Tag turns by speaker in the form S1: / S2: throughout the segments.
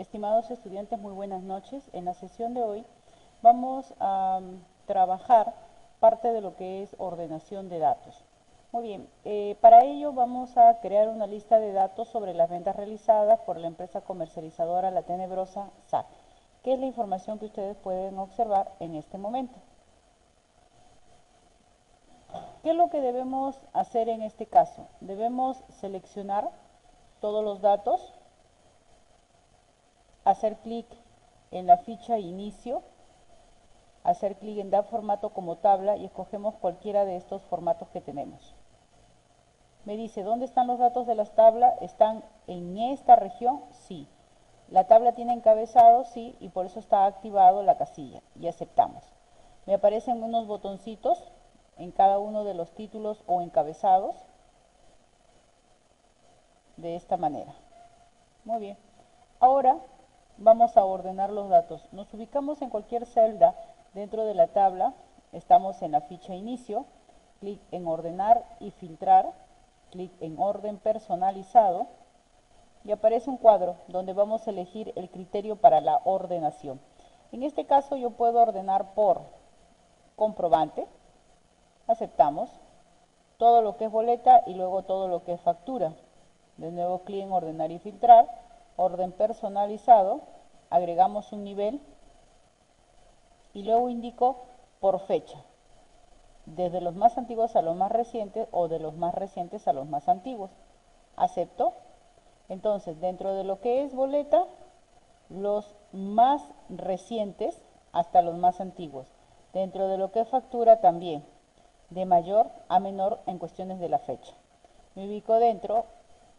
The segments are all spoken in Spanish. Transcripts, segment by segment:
S1: Estimados estudiantes, muy buenas noches. En la sesión de hoy vamos a trabajar parte de lo que es ordenación de datos. Muy bien, para ello vamos a crear una lista de datos sobre las ventas realizadas por la empresa comercializadora La Tenebrosa SAC, que es la información que ustedes pueden observar en este momento. ¿Qué es lo que debemos hacer en este caso? Debemos seleccionar todos los datos, hacer clic en la ficha inicio, hacer clic en dar formato como tabla y escogemos cualquiera de estos formatos que tenemos. Me dice, ¿dónde están los datos de las tablas? ¿Están en esta región? Sí. La tabla tiene encabezado, sí, y por eso está activado la casilla y aceptamos. Me aparecen unos botoncitos en cada uno de los títulos o encabezados de esta manera. Muy bien. Ahora vamos a ordenar los datos. Nos ubicamos en cualquier celda dentro de la tabla. Estamos en la ficha inicio. Clic en ordenar y filtrar. Clic en orden personalizado. Y aparece un cuadro donde vamos a elegir el criterio para la ordenación. En este caso yo puedo ordenar por comprobante. Aceptamos. Todo lo que es boleta y luego todo lo que es factura. De nuevo clic en ordenar y filtrar. Orden personalizado, agregamos un nivel y luego indico por fecha, desde los más antiguos a los más recientes o de los más recientes a los más antiguos. Acepto. Entonces, dentro de lo que es boleta, los más recientes hasta los más antiguos. Dentro de lo que es factura también, de mayor a menor en cuestiones de la fecha. Me ubico dentro.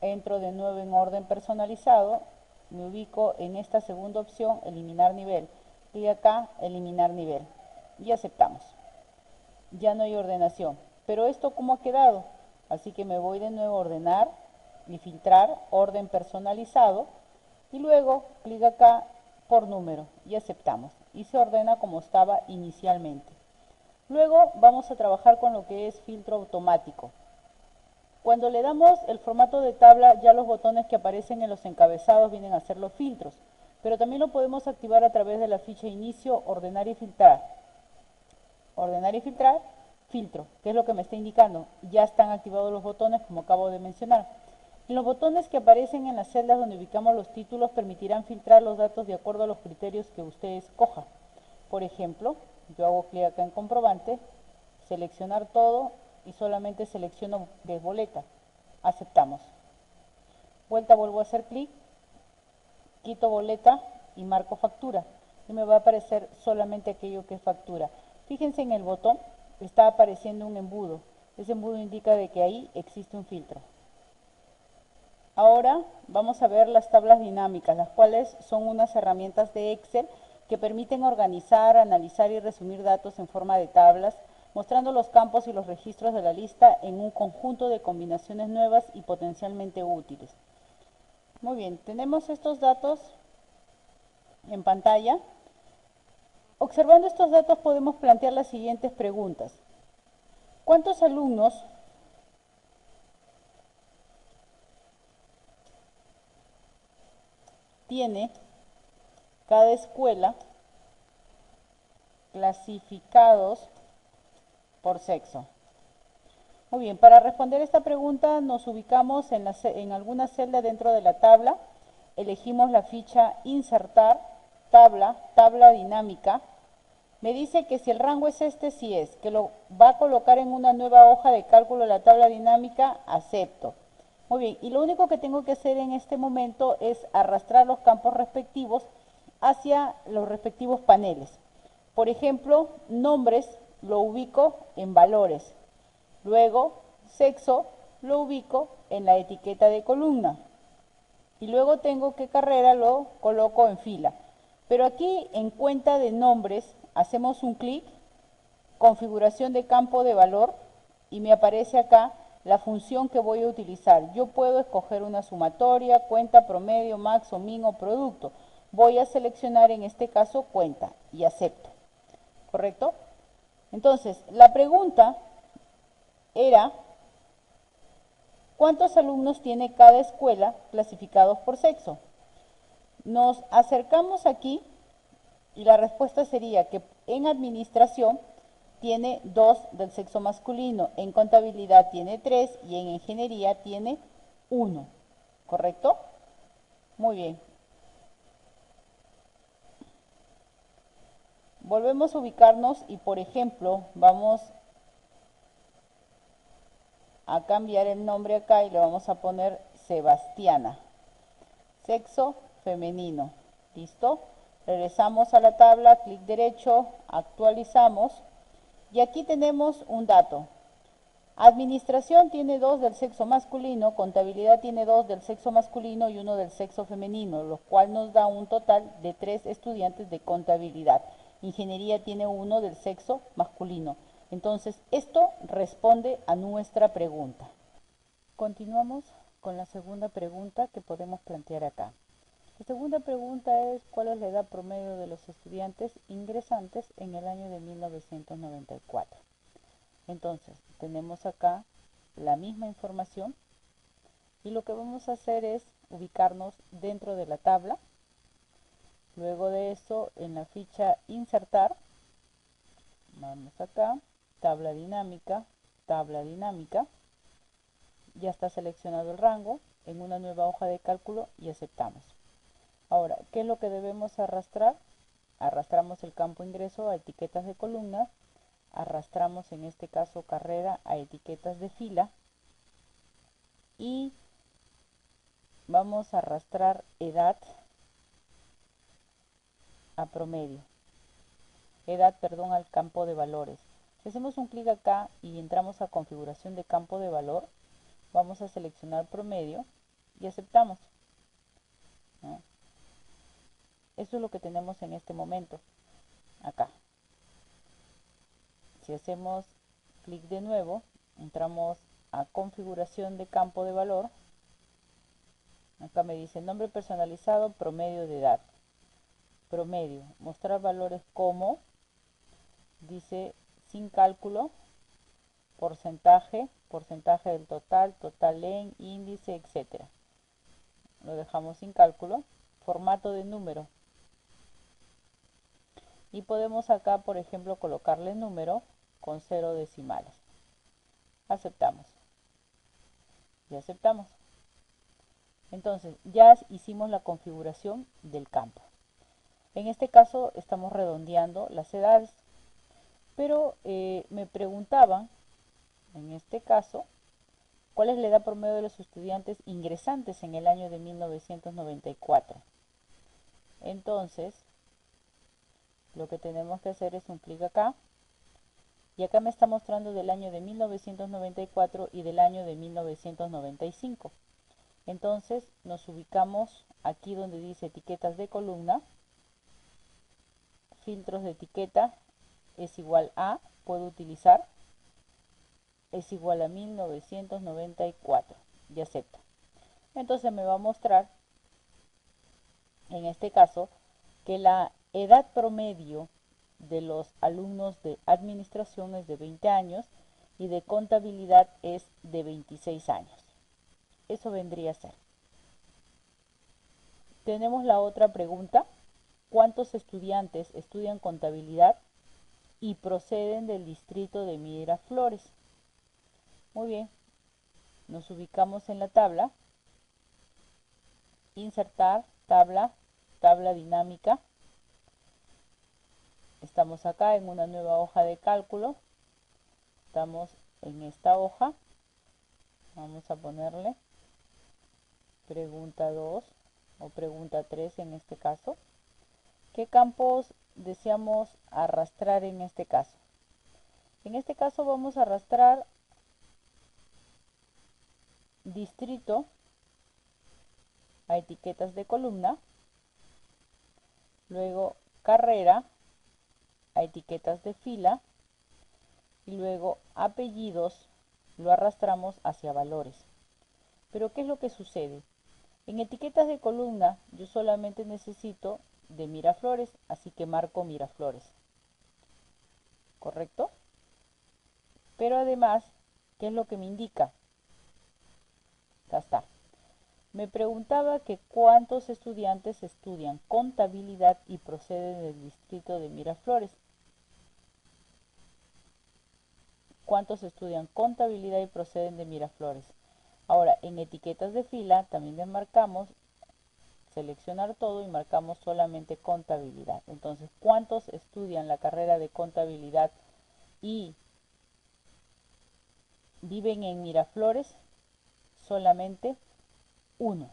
S1: Entro de nuevo en orden personalizado, me ubico en esta segunda opción, eliminar nivel. Clic acá, eliminar nivel. Y aceptamos. Ya no hay ordenación. Pero esto ¿cómo ha quedado? Así que me voy de nuevo a ordenar y filtrar, orden personalizado. Y luego clic acá por número y aceptamos. Y se ordena como estaba inicialmente. Luego vamos a trabajar con lo que es filtro automático. Cuando le damos el formato de tabla, ya los botones que aparecen en los encabezados vienen a ser los filtros, pero también lo podemos activar a través de la ficha inicio, ordenar y filtrar. Ordenar y filtrar, filtro, que es lo que me está indicando. Ya están activados los botones, como acabo de mencionar. Y los botones que aparecen en las celdas donde ubicamos los títulos permitirán filtrar los datos de acuerdo a los criterios que usted escoja. Por ejemplo, yo hago clic acá en comprobante, seleccionar todo y solamente selecciono de boleta. Aceptamos. Vuelvo a hacer clic, quito boleta y marco factura. Y me va a aparecer solamente aquello que es factura. Fíjense en el botón, está apareciendo un embudo. Ese embudo indica de que ahí existe un filtro. Ahora vamos a ver las tablas dinámicas, las cuales son unas herramientas de Excel que permiten organizar, analizar y resumir datos en forma de tablas, mostrando los campos y los registros de la lista en un conjunto de combinaciones nuevas y potencialmente útiles. Muy bien, tenemos estos datos en pantalla. Observando estos datos podemos plantear las siguientes preguntas. ¿Cuántos alumnos tiene cada escuela clasificados por sexo? Muy bien, para responder esta pregunta nos ubicamos en alguna celda dentro de la tabla, elegimos la ficha insertar, tabla dinámica. Me dice que si el rango es este, sí es, que lo va a colocar en una nueva hoja de cálculo de la tabla dinámica, acepto. Muy bien, y lo único que tengo que hacer en este momento es arrastrar los campos respectivos hacia los respectivos paneles. Por ejemplo, nombres lo ubico en valores. Luego, sexo lo ubico en la etiqueta de columna. Y luego tengo que carrera lo coloco en fila. Pero aquí en cuenta de nombres hacemos un clic, configuración de campo de valor y me aparece acá la función que voy a utilizar. Yo puedo escoger una sumatoria, cuenta, promedio, max o min o producto. Voy a seleccionar en este caso cuenta y acepto. ¿Correcto? Entonces, la pregunta era, ¿cuántos alumnos tiene cada escuela clasificados por sexo? nos acercamos aquí y la respuesta sería que en administración tiene 2 del sexo masculino, en contabilidad tiene 3 y en ingeniería tiene 1. ¿Correcto? Muy bien. Volvemos a ubicarnos y, por ejemplo, vamos a cambiar el nombre acá y le vamos a poner Sebastiana. Sexo femenino. ¿Listo? Regresamos a la tabla, clic derecho, actualizamos. Y aquí tenemos un dato. Administración tiene 2 del sexo masculino, contabilidad tiene 2 del sexo masculino y 1 del sexo femenino, lo cual nos da un total de 3 estudiantes de contabilidad. Ingeniería tiene 1 del sexo masculino. Entonces, esto responde a nuestra pregunta. Continuamos con la segunda pregunta que podemos plantear acá. La segunda pregunta es: ¿cuál es la edad promedio de los estudiantes ingresantes en el año de 1994? Entonces, tenemos acá la misma información y lo que vamos a hacer es ubicarnos dentro de la tabla. Luego de eso, en la ficha insertar, vamos acá, tabla dinámica, ya está seleccionado el rango en una nueva hoja de cálculo y aceptamos. Ahora, ¿qué es lo que debemos arrastrar? Arrastramos el campo ingreso a etiquetas de columna, arrastramos en este caso carrera a etiquetas de fila y vamos a arrastrar edad a promedio, al campo de valores. Si hacemos un clic acá y entramos a configuración de campo de valor, vamos a seleccionar promedio y aceptamos, ¿no? Eso es lo que tenemos en este momento acá. Si hacemos clic de nuevo, entramos a configuración de campo de valor. Acá me dice nombre personalizado, promedio de edad. Promedio, mostrar valores como, dice sin cálculo, porcentaje, porcentaje del total, total en, índice, etc. Lo dejamos sin cálculo. Formato de número. Y podemos acá, por ejemplo, colocarle número con 0 decimales. Aceptamos. Y aceptamos. Entonces, ya hicimos la configuración del campo. En este caso estamos redondeando las edades. Pero me preguntaban, en este caso, ¿cuál es la edad promedio de los estudiantes ingresantes en el año de 1994? Entonces, lo que tenemos que hacer es un clic acá. Y acá me está mostrando del año de 1994 y del año de 1995. Entonces nos ubicamos aquí donde dice etiquetas de columna, filtros de etiqueta, es igual a, puedo utilizar, es igual a 1994 y acepto. Entonces me va a mostrar, en este caso, que la edad promedio de los alumnos de administración es de 20 años y de contabilidad es de 26 años. Eso vendría a ser. Tenemos la otra pregunta: ¿cuántos estudiantes estudian contabilidad y proceden del distrito de Miraflores? Muy bien, nos ubicamos en la tabla, insertar, tabla, tabla dinámica. Estamos acá en una nueva hoja de cálculo, estamos en esta hoja, vamos a ponerle pregunta 2 o pregunta 3 en este caso. ¿Qué campos deseamos arrastrar en este caso? En este caso vamos a arrastrar distrito a etiquetas de columna, luego carrera a etiquetas de fila y luego apellidos lo arrastramos hacia valores. Pero ¿qué es lo que sucede? En etiquetas de columna yo solamente necesito de Miraflores, así que marco Miraflores. ¿Correcto? Pero además, ¿qué es lo que me indica? Acá está. Me preguntaba que cuántos estudiantes estudian contabilidad y proceden del distrito de Miraflores. ¿Cuántos estudian contabilidad y proceden de Miraflores? Ahora, en etiquetas de fila también le marcamos seleccionar todo y marcamos solamente contabilidad. Entonces, ¿cuántos estudian la carrera de contabilidad y viven en Miraflores? Solamente uno.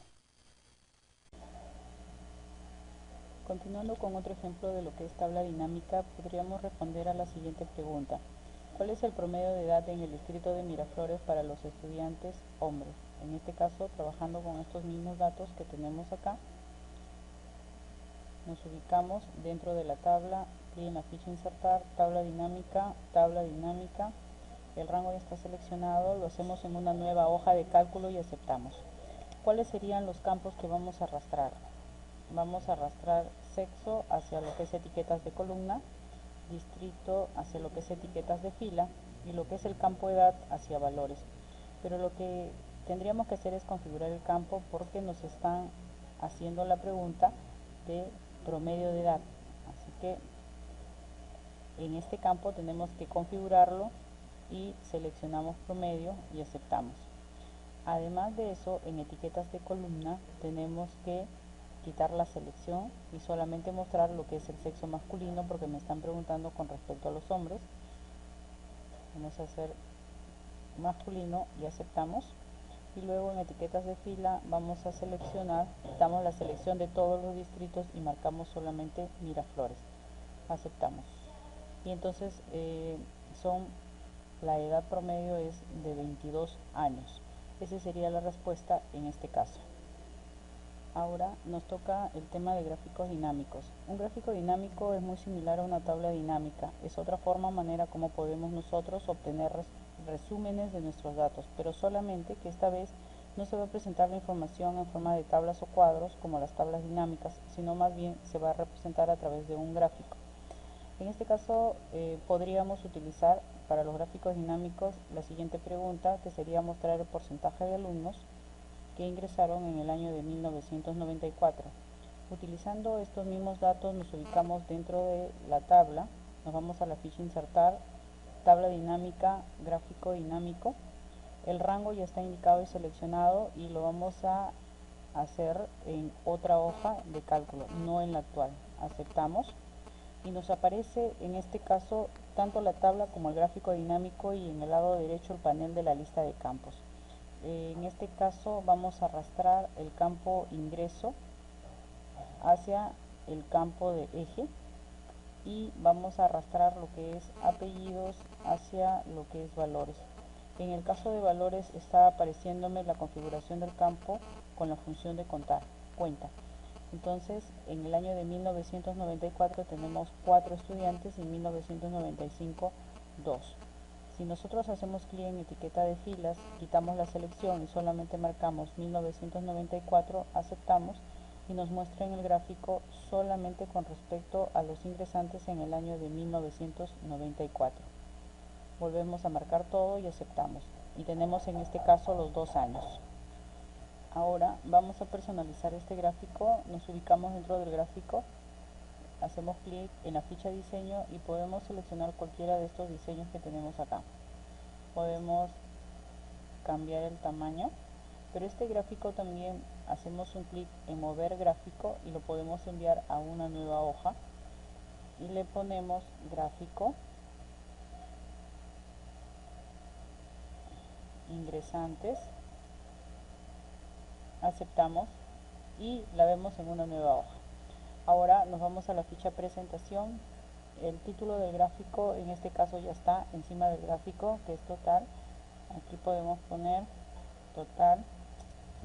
S1: Continuando con otro ejemplo de lo que es tabla dinámica, podríamos responder a la siguiente pregunta. ¿Cuál es el promedio de edad en el distrito de Miraflores para los estudiantes hombres? En este caso, trabajando con estos mismos datos que tenemos acá, nos ubicamos dentro de la tabla, clic en la ficha insertar, tabla dinámica, el rango ya está seleccionado, lo hacemos en una nueva hoja de cálculo y aceptamos. ¿Cuáles serían los campos que vamos a arrastrar? Vamos a arrastrar sexo hacia lo que es etiquetas de columna, distrito hacia lo que es etiquetas de fila y lo que es el campo edad hacia valores. Pero lo que tendríamos que hacer es configurar el campo porque nos están haciendo la pregunta de promedio de edad. Así que en este campo tenemos que configurarlo y seleccionamos promedio y aceptamos. Además de eso, en etiquetas de columna tenemos que quitar la selección y solamente mostrar lo que es el sexo masculino porque me están preguntando con respecto a los hombres. Vamos a hacer masculino y aceptamos. Y luego en etiquetas de fila vamos a seleccionar, quitamos la selección de todos los distritos y marcamos solamente Miraflores. Aceptamos. Y entonces la edad promedio es de 22 años. Esa sería la respuesta en este caso. Ahora nos toca el tema de gráficos dinámicos. Un gráfico dinámico es muy similar a una tabla dinámica. Es otra manera como podemos nosotros obtener resúmenes de nuestros datos, pero solamente que esta vez no se va a presentar la información en forma de tablas o cuadros como las tablas dinámicas, sino más bien se va a representar a través de un gráfico. En este caso podríamos utilizar para los gráficos dinámicos la siguiente pregunta, que sería mostrar el porcentaje de alumnos que ingresaron en el año de 1994. Utilizando estos mismos datos nos ubicamos dentro de la tabla, nos vamos a la ficha insertar, tabla dinámica, gráfico dinámico. El rango ya está indicado y seleccionado y lo vamos a hacer en otra hoja de cálculo, no en la actual. Aceptamos y nos aparece en este caso tanto la tabla como el gráfico dinámico y en el lado derecho el panel de la lista de campos. En este caso vamos a arrastrar el campo ingreso hacia el campo de eje y vamos a arrastrar lo que es apellidos hacia lo que es valores. En el caso de valores está apareciéndome la configuración del campo con la función de contar, cuenta. Entonces en el año de 1994 tenemos 4 estudiantes y en 1995 2. Si nosotros hacemos clic en etiqueta de filas, quitamos la selección y solamente marcamos 1994, aceptamos y nos muestra en el gráfico solamente con respecto a los ingresantes en el año de 1994. Volvemos a marcar todo y aceptamos. Y tenemos en este caso los 2 años. Ahora vamos a personalizar este gráfico, nos ubicamos dentro del gráfico, hacemos clic en la ficha diseño y podemos seleccionar cualquiera de estos diseños que tenemos acá. Podemos cambiar el tamaño, pero este gráfico también hacemos un clic en mover gráfico y lo podemos enviar a una nueva hoja y le ponemos gráfico ingresantes, aceptamos y la vemos en una nueva hoja. Ahora nos vamos a la ficha presentación. El título del gráfico en este caso ya está encima del gráfico, que es total. Aquí podemos poner total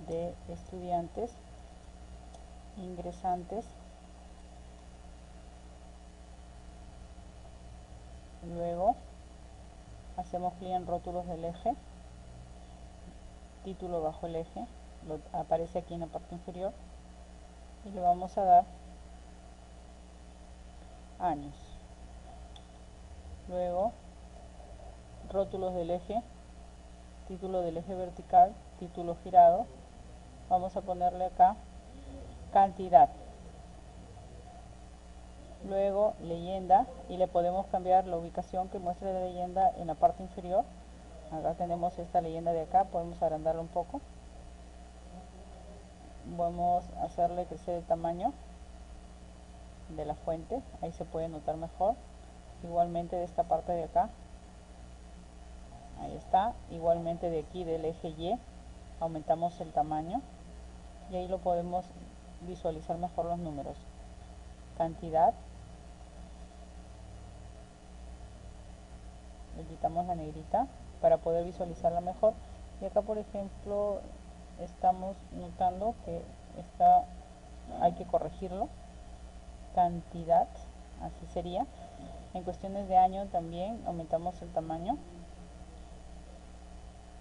S1: de estudiantes ingresantes. Luego hacemos clic en rótulos del eje, título bajo el eje, aparece aquí en la parte inferior y le vamos a dar años. Luego rótulos del eje, título del eje vertical, título girado, vamos a ponerle acá cantidad, luego leyenda, y le podemos cambiar la ubicación que muestre la leyenda en la parte inferior. Acá tenemos esta leyenda de acá, podemos agrandarla un poco, vamos a hacerle crecer el tamaño de la fuente, ahí se puede notar mejor. Igualmente de esta parte de acá, ahí está, igualmente de aquí del eje Y aumentamos el tamaño y ahí lo podemos visualizar mejor los números. Cantidad, le quitamos la negrita para poder visualizarla mejor, y acá por ejemplo estamos notando que hay que corregirlo. Cantidad, así sería. En cuestiones de año también aumentamos el tamaño.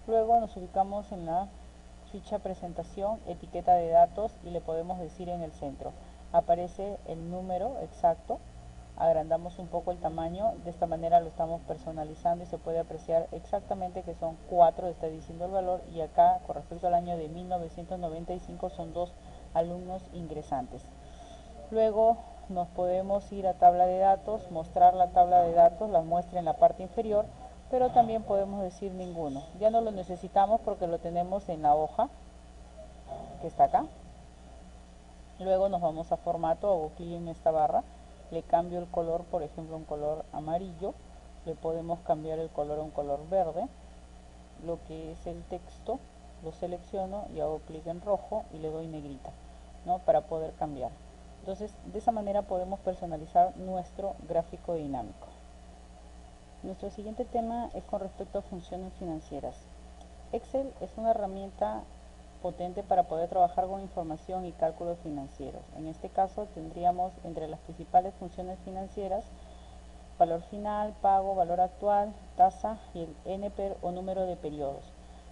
S1: Luego nos ubicamos en la ficha presentación, etiqueta de datos, y le podemos decir en el centro. Aparece el número exacto, agrandamos un poco el tamaño, de esta manera lo estamos personalizando y se puede apreciar exactamente que son 4, está diciendo el valor, y acá con respecto al año de 1995 son 2 alumnos ingresantes. Luego nos podemos ir a tabla de datos, mostrar la tabla de datos, la muestra en la parte inferior, pero también podemos decir ninguno. Ya no lo necesitamos porque lo tenemos en la hoja que está acá. Luego nos vamos a formato, hago clic en esta barra, le cambio el color, por ejemplo un color amarillo, le podemos cambiar el color a un color verde. Lo que es el texto lo selecciono y hago clic en rojo y le doy negrita, ¿no? Para poder cambiar. Entonces, de esa manera podemos personalizar nuestro gráfico dinámico. Nuestro siguiente tema es con respecto a funciones financieras. Excel es una herramienta potente para poder trabajar con información y cálculos financieros. En este caso tendríamos entre las principales funciones financieras valor final, pago, valor actual, tasa y el NPER o número de periodos.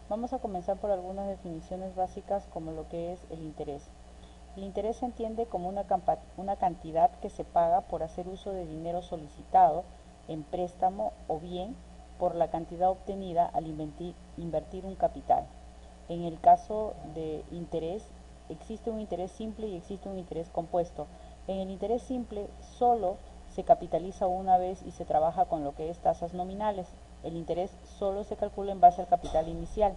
S1: Vamos a comenzar por algunas definiciones básicas como lo que es el interés. El interés se entiende como una cantidad que se paga por hacer uso de dinero solicitado en préstamo o bien por la cantidad obtenida al invertir un capital. En el caso de interés, existe un interés simple y existe un interés compuesto. En el interés simple solo se capitaliza una vez y se trabaja con lo que es tasas nominales. El interés solo se calcula en base al capital inicial.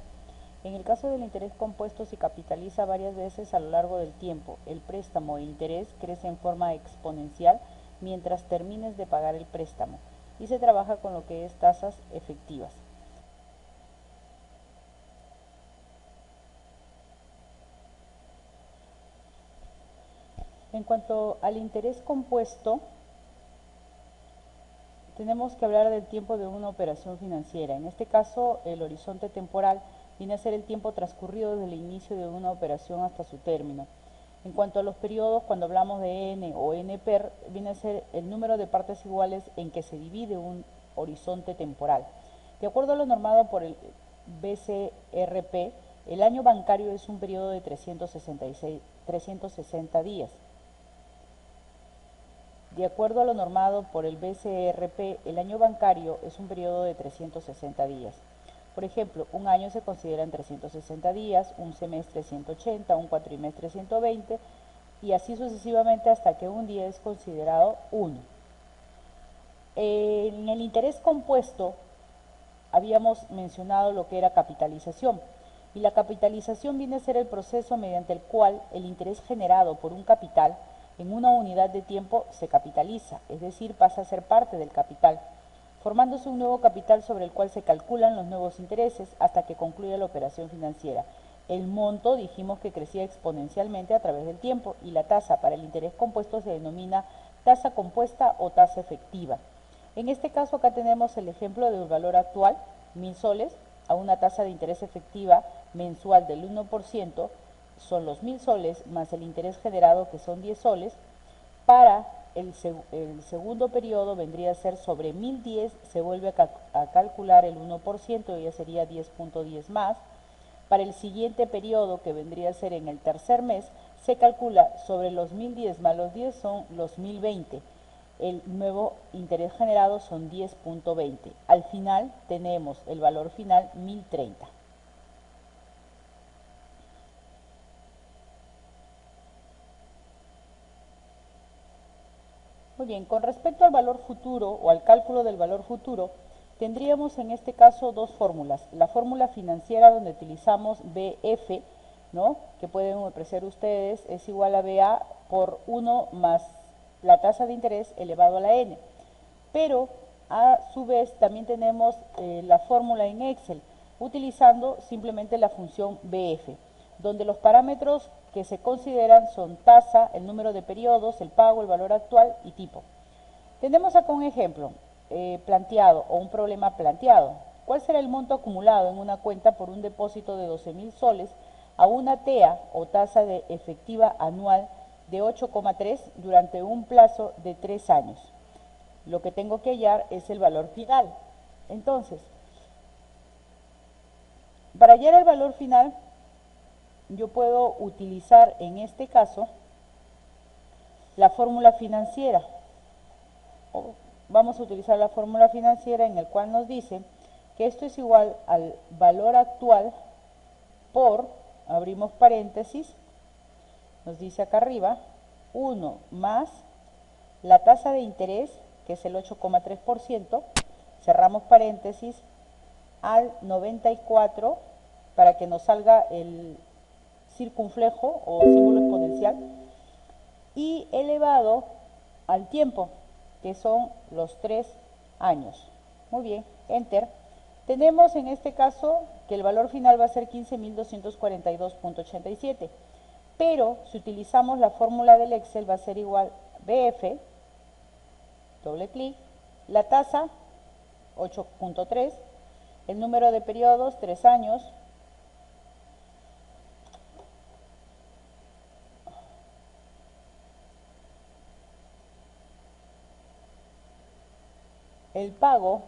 S1: En el caso del interés compuesto se capitaliza varias veces a lo largo del tiempo. El préstamo e interés crece en forma exponencial mientras termines de pagar el préstamo y se trabaja con lo que es tasas efectivas. En cuanto al interés compuesto, tenemos que hablar del tiempo de una operación financiera. En este caso, el horizonte temporal viene a ser el tiempo transcurrido desde el inicio de una operación hasta su término. En cuanto a los periodos, cuando hablamos de N o NPER, viene a ser el número de partes iguales en que se divide un horizonte temporal. De acuerdo a lo normado por el BCRP, el año bancario es un periodo de 360 días. De acuerdo a lo normado por el BCRP, el año bancario es un periodo de 360 días. Por ejemplo, un año se considera en 360 días, un semestre 180, un cuatrimestre 120 y así sucesivamente hasta que un día es considerado 1. En el interés compuesto habíamos mencionado lo que era capitalización, y la capitalización viene a ser el proceso mediante el cual el interés generado por un capital en una unidad de tiempo se capitaliza, es decir, pasa a ser parte del capital, formándose un nuevo capital sobre el cual se calculan los nuevos intereses hasta que concluya la operación financiera. El monto dijimos que crecía exponencialmente a través del tiempo y la tasa para el interés compuesto se denomina tasa compuesta o tasa efectiva. En este caso acá tenemos el ejemplo del valor actual, 1000 soles, a una tasa de interés efectiva mensual del 1%, son los 1000 soles más el interés generado que son 10 soles. Para el segundo periodo vendría a ser sobre 1010, se vuelve a calcular el 1%, ya sería 10.10 más. Para el siguiente periodo, que vendría a ser en el tercer mes, se calcula sobre los 1010 más los 10 son los 1020. El nuevo interés generado son 10.20. Al final tenemos el valor final 1030. Muy bien, con respecto al valor futuro o al cálculo del valor futuro, tendríamos en este caso dos fórmulas. La fórmula financiera donde utilizamos BF, ¿no?, que pueden apreciar ustedes, es igual a BA por 1 más la tasa de interés elevado a la N. Pero a su vez también tenemos la fórmula en Excel, utilizando simplemente la función BF, donde los parámetros que se consideran son tasa, el número de periodos, el pago, el valor actual y tipo. Tenemos acá un ejemplo planteado o un problema planteado. ¿Cuál será el monto acumulado en una cuenta por un depósito de 12.000 soles a una TEA o tasa de efectiva anual de 8,3 durante un plazo de 3 años? Lo que tengo que hallar es el valor final. Entonces, para hallar el valor final, yo puedo utilizar en este caso la fórmula financiera. Vamos a utilizar la fórmula financiera en el cual nos dice que esto es igual al valor actual por, abrimos paréntesis, nos dice acá arriba, 1 más la tasa de interés, que es el 8,3%, cerramos paréntesis, al 94 para que nos salga el circunflejo o símbolo exponencial, y elevado al tiempo, que son los 3 años. Muy bien, enter. Tenemos en este caso que el valor final va a ser 15.242.87, pero si utilizamos la fórmula del Excel va a ser igual BF, doble clic, la tasa 8.3, el número de periodos 3 años, el pago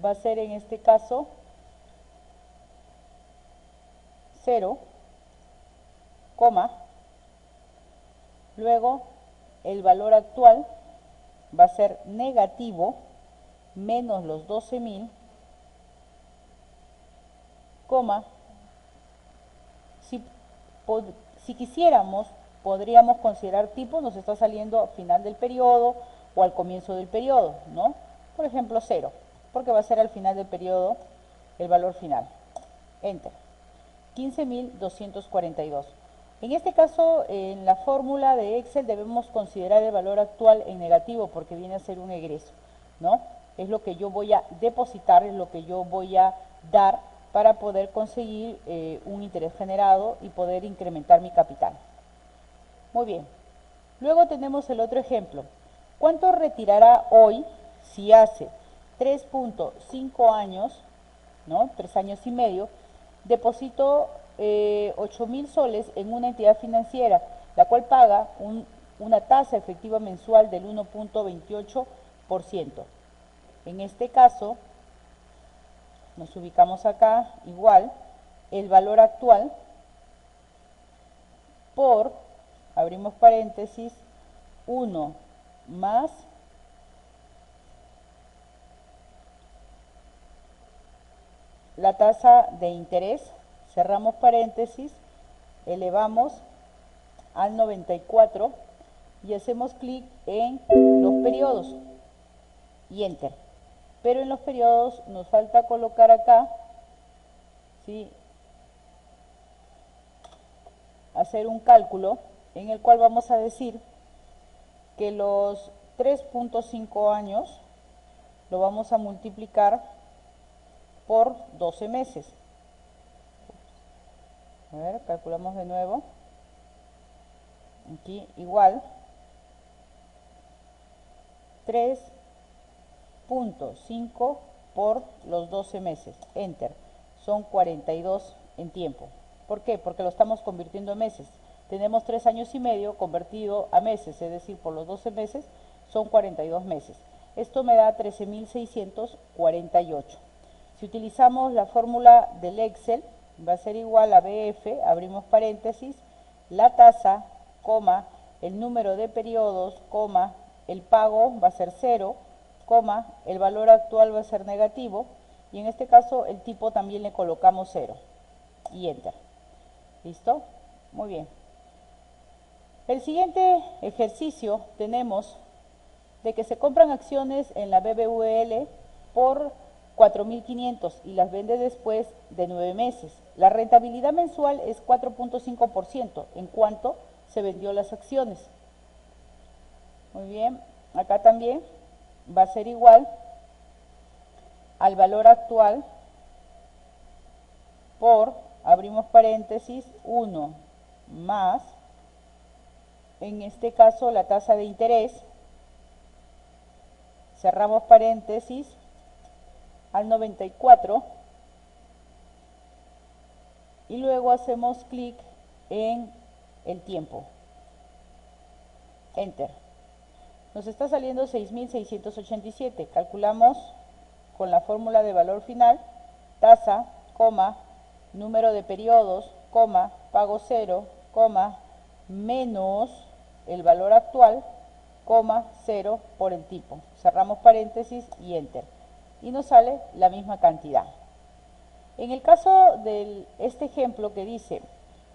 S1: va a ser en este caso 0, luego el valor actual va a ser negativo, menos los 12.000, si quisiéramos, podríamos considerar tipo, nos está saliendo al final del periodo o al comienzo del periodo, ¿no? Por ejemplo, 0, porque va a ser al final del periodo el valor final. Enter. 15.242. En este caso, en la fórmula de Excel debemos considerar el valor actual en negativo porque viene a ser un egreso, ¿no? Es lo que yo voy a depositar, es lo que yo voy a dar para poder conseguir un interés generado y poder incrementar mi capital. Muy bien. Luego tenemos el otro ejemplo. ¿Cuánto retirará hoy si hace 3.5 años, ¿no?, 3 años y medio, depositó 8.000 soles en una entidad financiera, la cual paga una tasa efectiva mensual del 1.28%? En este caso, nos ubicamos acá, igual, el valor actual por, abrimos paréntesis, 1 más la tasa de interés, cerramos paréntesis, elevamos al 94 y hacemos clic en los periodos y enter. Pero en los periodos nos falta colocar acá, ¿sí?, hacer un cálculo en el cual vamos a decir que los 3.5 años lo vamos a multiplicar por 12 meses. A ver, calculamos de nuevo. Aquí igual 3.5 por los 12 meses. Enter. Son 42 en tiempo. ¿Por qué? Porque lo estamos convirtiendo en meses. Tenemos 3 años y medio convertido a meses, es decir, por los 12 meses son 42 meses. Esto me da 13.648. Si utilizamos la fórmula del Excel, va a ser igual a BF, abrimos paréntesis, la tasa, el número de periodos, el pago va a ser 0, el valor actual va a ser negativo, y en este caso el tipo también le colocamos 0, y enter. ¿Listo? Muy bien. El siguiente ejercicio tenemos de que se compran acciones en la BBVL por 4.500 y las vende después de 9 meses. La rentabilidad mensual es 4.5% en cuanto se vendió las acciones. Muy bien, acá también va a ser igual al valor actual por, abrimos paréntesis, 1 más, en este caso la tasa de interés, cerramos paréntesis, al 94 y luego hacemos clic en el tiempo. Enter. Nos está saliendo 6.687. Calculamos con la fórmula de valor final, tasa, coma, número de periodos, coma, pago cero, coma, menos el valor actual, coma, 0 por el tipo. Cerramos paréntesis y enter. Y nos sale la misma cantidad. En el caso de este ejemplo que dice,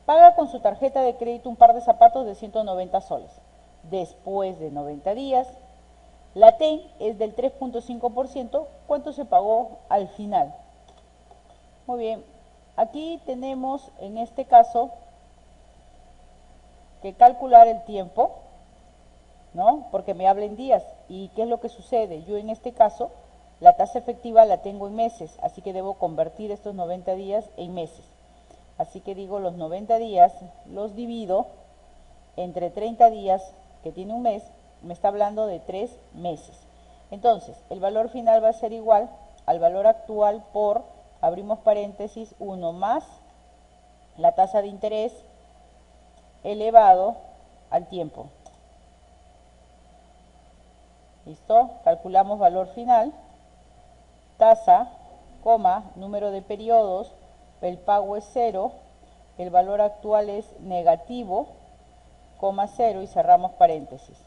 S1: paga con su tarjeta de crédito un par de zapatos de 190 soles. Después de 90 días, la TEN es del 3.5%, ¿cuánto se pagó al final? Muy bien, aquí tenemos en este caso que calcular el tiempo, ¿no? Porque me habla en días. ¿Y qué es lo que sucede? Yo en este caso, la tasa efectiva la tengo en meses, así que debo convertir estos 90 días en meses. Así que digo, los 90 días los divido entre 30 días, que tiene un mes, me está hablando de 3 meses. Entonces, el valor final va a ser igual al valor actual por, abrimos paréntesis, 1 más la tasa de interés elevado al tiempo. ¿Listo? Calculamos valor final, tasa, coma, número de periodos, el pago es 0, el valor actual es negativo, coma 0 y cerramos paréntesis.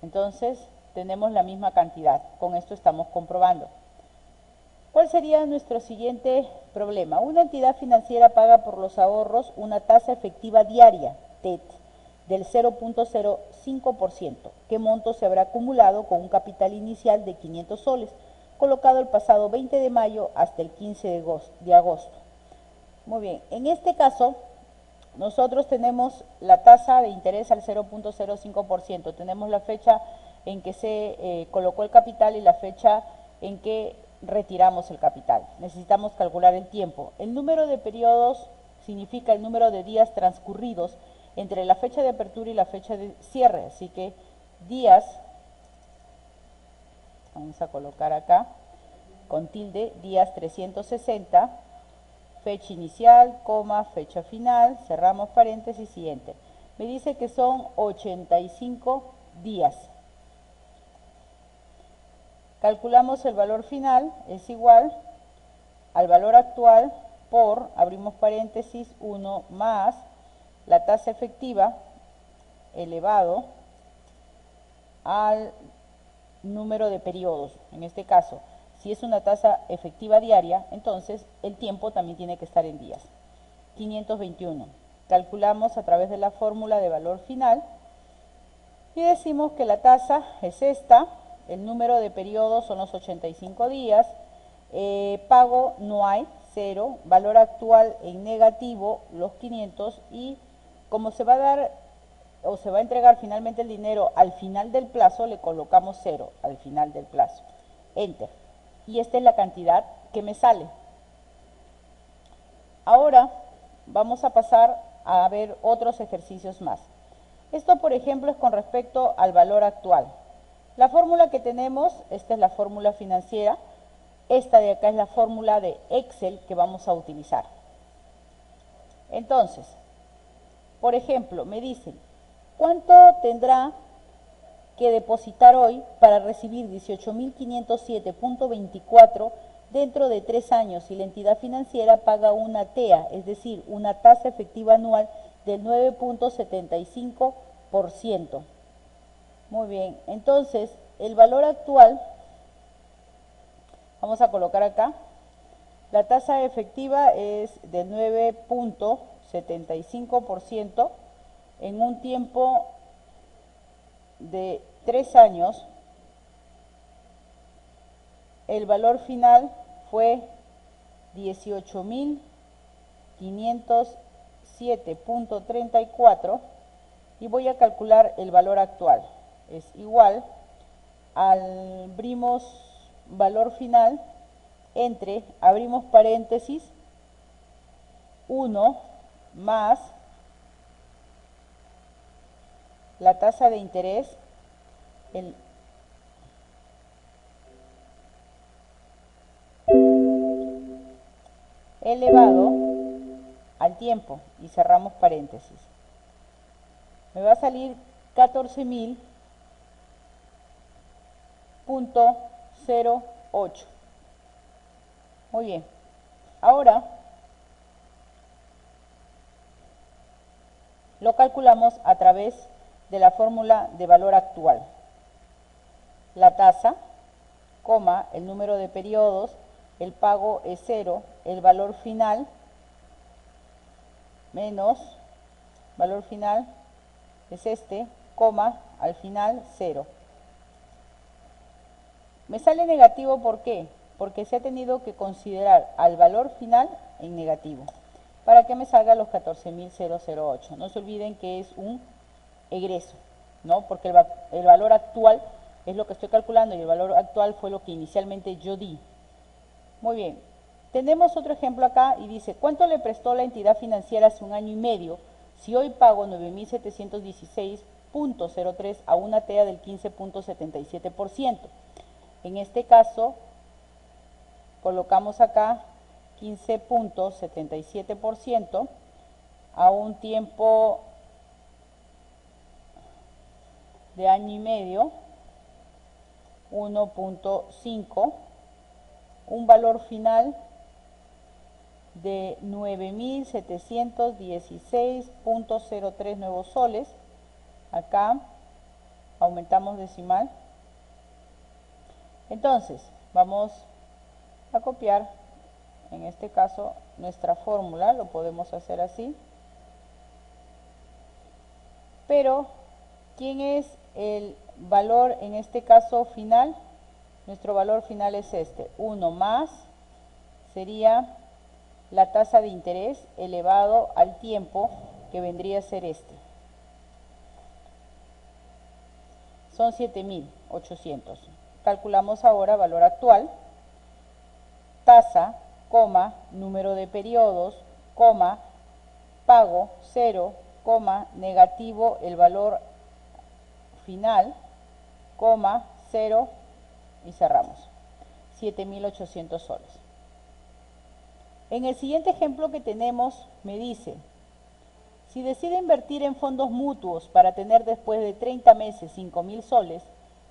S1: Entonces, tenemos la misma cantidad. Con esto estamos comprobando. ¿Cuál sería nuestro siguiente problema? Una entidad financiera paga por los ahorros una tasa efectiva diaria, TED, del 0.05%. ¿Qué monto se habrá acumulado con un capital inicial de 500 soles, colocado el pasado 20 de mayo hasta el 15 de agosto? Muy bien, en este caso, nosotros tenemos la tasa de interés al 0.05%. Tenemos la fecha en que se colocó el capital y la fecha en que retiramos el capital. Necesitamos calcular el tiempo. El número de periodos significa el número de días transcurridos entre la fecha de apertura y la fecha de cierre. Así que días, vamos a colocar acá, con tilde, días 360, fecha inicial, coma, fecha final, cerramos paréntesis y enter. Me dice que son 85 días. Calculamos el valor final, es igual al valor actual por, abrimos paréntesis, 1 más la tasa efectiva elevado al número de periodos. En este caso, si es una tasa efectiva diaria, entonces el tiempo también tiene que estar en días. 521. Calculamos a través de la fórmula de valor final y decimos que la tasa es esta, el número de periodos son los 85 días, pago no hay, 0, valor actual en negativo, los 500, y como se va a dar o se va a entregar finalmente el dinero al final del plazo, le colocamos 0 al final del plazo. Enter. Y esta es la cantidad que me sale. Ahora vamos a pasar a ver otros ejercicios más. Esto, por ejemplo, es con respecto al valor actual. La fórmula que tenemos, esta es la fórmula financiera, esta de acá es la fórmula de Excel que vamos a utilizar. Entonces, por ejemplo, me dicen, ¿cuánto tendrá que depositar hoy para recibir 18.507.24 dentro de 3 años y la entidad financiera paga una TEA, es decir, una tasa efectiva anual del 9.75%? Muy bien, entonces el valor actual, vamos a colocar acá, la tasa efectiva es del 9.75% en un tiempo de 3 años, el valor final fue 18.507.34 y voy a calcular el valor actual. Es igual al valor final entre, abrimos paréntesis, 1 más la tasa de interés, elevado al tiempo, y cerramos paréntesis. Me va a salir 14.000.08. Muy bien. Ahora lo calculamos a través de la fórmula de valor actual. La tasa, coma, el número de periodos, el pago es 0, el valor final menos, valor final es este, coma, al final 0. Me sale negativo, ¿por qué? Porque se ha tenido que considerar al valor final en negativo, para que me salga los 14.008. No se olviden que es un egreso, ¿no? Porque el valor actual es lo que estoy calculando y el valor actual fue lo que inicialmente yo di. Muy bien, tenemos otro ejemplo acá y dice, ¿cuánto le prestó la entidad financiera hace un año y medio si hoy pago 9.716.03 a una TEA del 15.77%? En este caso, colocamos acá 15.77% a un tiempo de año y medio, 1.5, un valor final de 9.716.03 nuevos soles. Acá aumentamos decimal. Entonces, vamos a copiar, en este caso, nuestra fórmula, lo podemos hacer así. Pero, ¿quién es el valor, en este caso, final? Nuestro valor final es este, 1 más, sería la tasa de interés elevado al tiempo, que vendría a ser este. Son 7.800. Calculamos ahora valor actual, tasa, coma, número de periodos, coma, pago, 0, coma, negativo el valor final, coma, 0 y cerramos. 7.800 soles. En el siguiente ejemplo que tenemos me dice, si decide invertir en fondos mutuos para tener después de 30 meses 5.000 soles,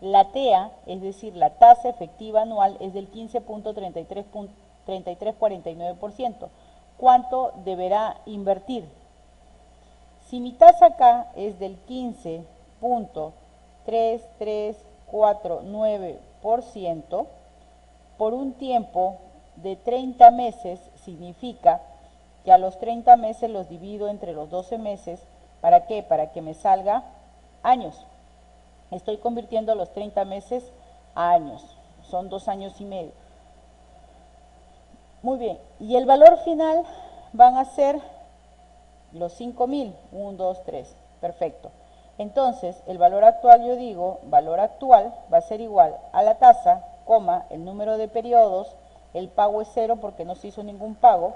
S1: la TEA, es decir, la tasa efectiva anual, es del 15.3349%. ¿Cuánto deberá invertir? Si mi tasa acá es del 15.3349%, por un tiempo de 30 meses, significa que a los 30 meses los divido entre los 12 meses. ¿Para qué? Para que me salga años. Estoy convirtiendo los 30 meses a años. Son 2 años y medio. Muy bien. Y el valor final van a ser los 5.000. 1, 2, 3. Perfecto. Entonces, el valor actual, yo digo, valor actual va a ser igual a la tasa, coma, el número de periodos, el pago es 0 porque no se hizo ningún pago,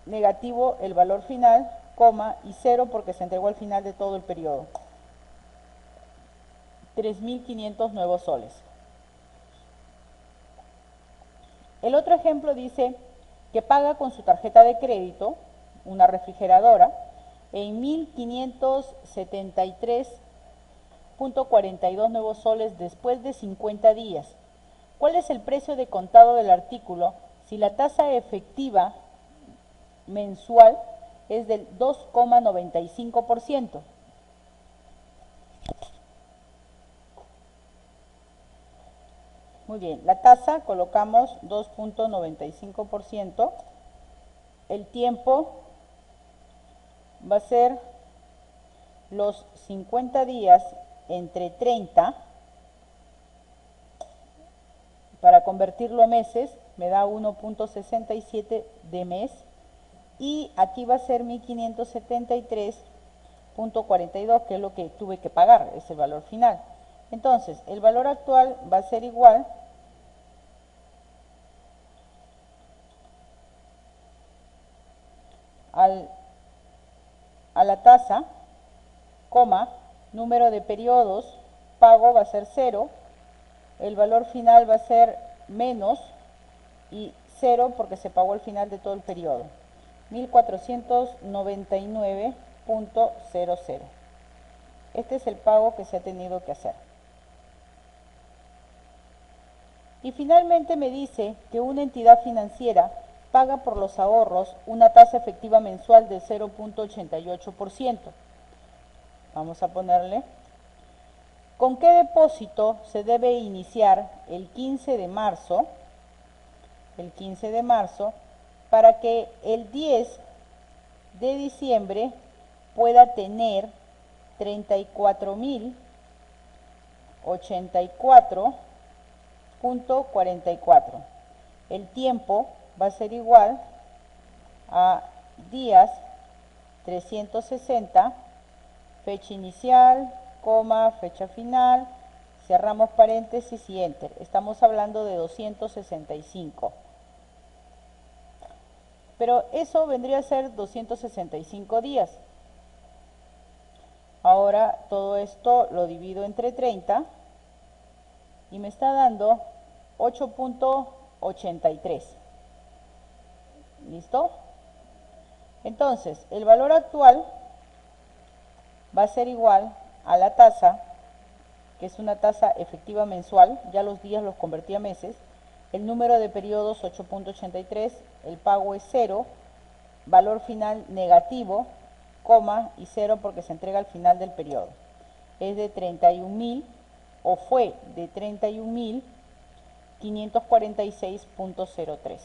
S1: negativo el valor final, coma, y 0 porque se entregó al final de todo el periodo. 3.500 nuevos soles. El otro ejemplo dice que paga con su tarjeta de crédito una refrigeradora en 1.573.42 nuevos soles después de 50 días. ¿Cuál es el precio de contado del artículo si la tasa efectiva mensual es del 2,95%? Muy bien, la tasa colocamos 2,95%. El tiempo va a ser los 50 días entre 30 convertirlo a meses me da 1.67 de mes y aquí va a ser 1573.42, que es lo que tuve que pagar, es el valor final. Entonces, el valor actual va a ser igual a la tasa, coma, número de periodos, pago va a ser 0, el valor final va a ser menos y 0 porque se pagó al final de todo el periodo, 1499.00. Este es el pago que se ha tenido que hacer. Y finalmente me dice que una entidad financiera paga por los ahorros una tasa efectiva mensual del 0.88%. Vamos a ponerle. ¿Con qué depósito se debe iniciar el 15 de marzo? El 15 de marzo, para que el 10 de diciembre pueda tener 34.084.44. El tiempo va a ser igual a días 360, fecha inicial, coma, fecha final, cerramos paréntesis y enter. Estamos hablando de 265. Pero eso vendría a ser 265 días. Ahora todo esto lo divido entre 30 y me está dando 8.83. ¿Listo? Entonces, el valor actual va a ser igual a la tasa, que es una tasa efectiva mensual, ya los días los convertí a meses, el número de periodos 8.83, el pago es 0, valor final negativo, coma y 0 porque se entrega al final del periodo. Es de 31.000 o fue de 31.546.03.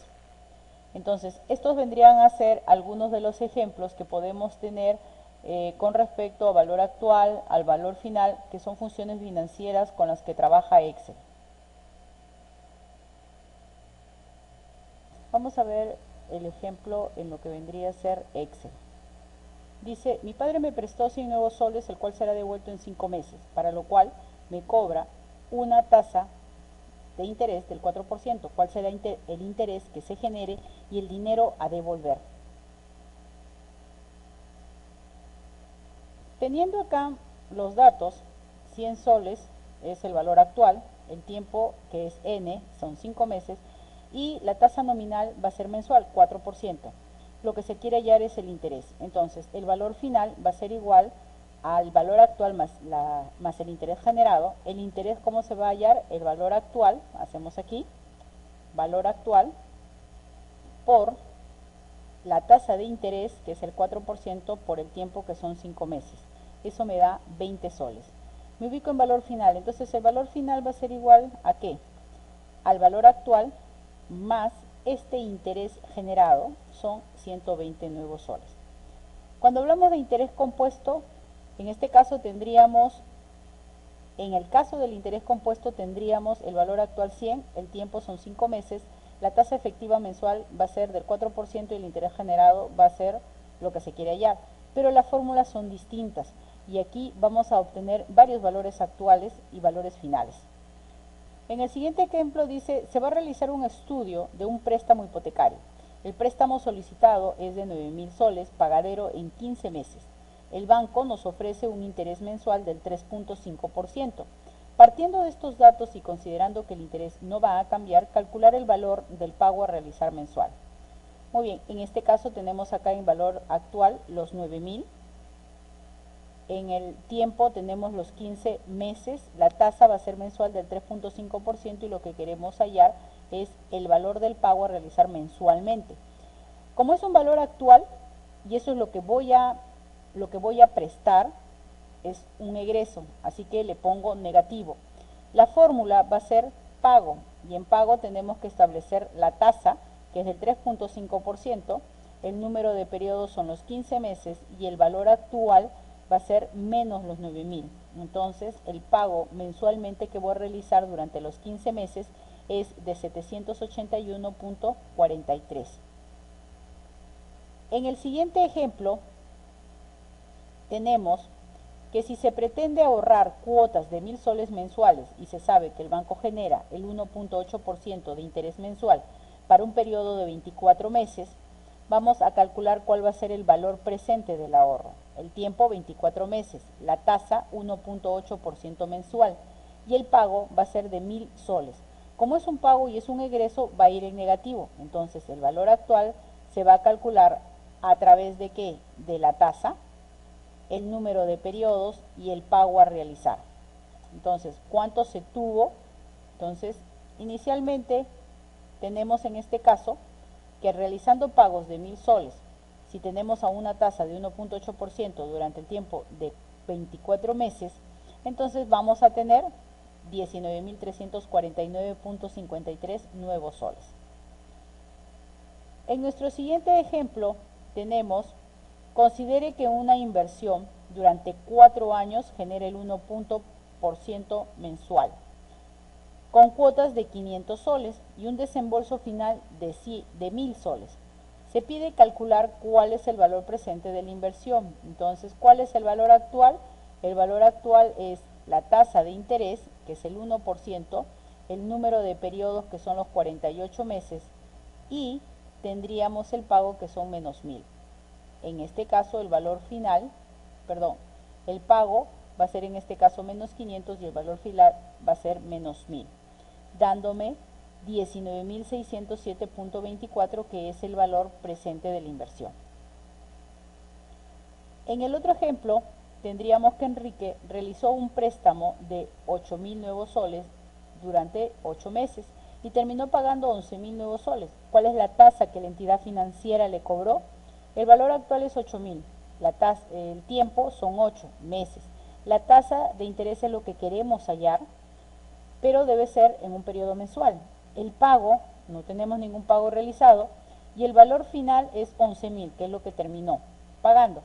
S1: Entonces, estos vendrían a ser algunos de los ejemplos que podemos tener con respecto a valor actual, al valor final, que son funciones financieras con las que trabaja Excel. Vamos a ver el ejemplo en lo que vendría a ser Excel. Dice, mi padre me prestó 100 nuevos soles, el cual será devuelto en 5 meses, para lo cual me cobra una tasa de interés del 4%, cuál será el interés que se genere y el dinero a devolver. Teniendo acá los datos, 100 soles es el valor actual, el tiempo que es N son 5 meses y la tasa nominal va a ser mensual, 4%. Lo que se quiere hallar es el interés. Entonces, el valor final va a ser igual al valor actual más el interés generado. El interés, ¿cómo se va a hallar? El valor actual, hacemos aquí, valor actual por la tasa de interés, que es el 4% por el tiempo que son 5 meses. Eso me da 20 soles. Me ubico en valor final, entonces el valor final va a ser igual ¿a qué? Al valor actual más este interés generado, son 120 nuevos soles. Cuando hablamos de interés compuesto, en este caso tendríamos, en el caso del interés compuesto tendríamos el valor actual 100, el tiempo son 5 meses, la tasa efectiva mensual va a ser del 4% y el interés generado va a ser lo que se quiere hallar. Pero las fórmulas son distintas y aquí vamos a obtener varios valores actuales y valores finales. En el siguiente ejemplo dice, se va a realizar un estudio de un préstamo hipotecario. El préstamo solicitado es de 9.000 soles, pagadero en 15 meses. El banco nos ofrece un interés mensual del 3.5%. Partiendo de estos datos y considerando que el interés no va a cambiar, calcular el valor del pago a realizar mensual. Muy bien, en este caso tenemos acá en valor actual los 9.000. En el tiempo tenemos los 15 meses, la tasa va a ser mensual del 3.5% y lo que queremos hallar es el valor del pago a realizar mensualmente. Como es un valor actual, y eso es lo que voy a prestar, es un egreso, así que le pongo negativo. La fórmula va a ser pago, y en pago tenemos que establecer la tasa, que es del 3.5%, el número de periodos son los 15 meses y el valor actual va a ser menos los 9.000. Entonces, el pago mensualmente que voy a realizar durante los 15 meses es de 781.43. En el siguiente ejemplo tenemos que si se pretende ahorrar cuotas de 1.000 soles mensuales y se sabe que el banco genera el 1.8% de interés mensual para un periodo de 24 meses, vamos a calcular cuál va a ser el valor presente del ahorro. El tiempo 24 meses, la tasa 1.8% mensual y el pago va a ser de 1.000 soles. Como es un pago y es un egreso, va a ir en negativo. Entonces el valor actual se va a calcular a través de ¿qué? De la tasa, el número de periodos y el pago a realizar. Entonces, ¿cuánto se tuvo? Entonces, inicialmente tenemos en este caso que realizando pagos de 1.000 soles, si tenemos a una tasa de 1.8% durante el tiempo de 24 meses, entonces vamos a tener 19.349.53 nuevos soles. En nuestro siguiente ejemplo tenemos, considere que una inversión durante 4 años genere el 1% mensual, con cuotas de 500 soles y un desembolso final de 1.000 soles. Se pide calcular cuál es el valor presente de la inversión. Entonces, ¿cuál es el valor actual? El valor actual es la tasa de interés, que es el 1%, el número de periodos, que son los 48 meses, y tendríamos el pago, que son menos 1.000. En este caso, el valor final, el pago va a ser en este caso menos 500 y el valor final va a ser menos 1.000, dándome 19.607.24, que es el valor presente de la inversión. En el otro ejemplo, tendríamos que Enrique realizó un préstamo de 8.000 nuevos soles durante 8 meses y terminó pagando 11.000 nuevos soles. ¿Cuál es la tasa que la entidad financiera le cobró? El valor actual es 8.000. El tiempo son 8 meses. La tasa de interés es lo que queremos hallar, pero debe ser en un periodo mensual. El pago, no tenemos ningún pago realizado, y el valor final es 11.000, que es lo que terminó pagando.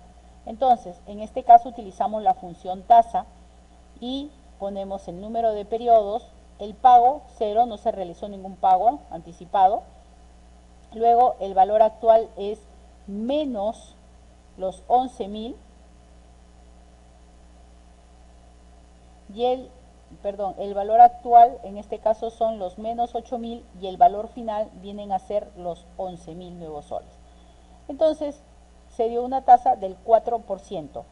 S1: Entonces, en este caso utilizamos la función tasa y ponemos el número de periodos, el pago 0, no se realizó ningún pago anticipado. Luego el valor actual es menos los 11.000 y el valor actual en este caso son los menos 8.000 y el valor final vienen a ser los 11.000 nuevos soles. Entonces se dio una tasa del 4%.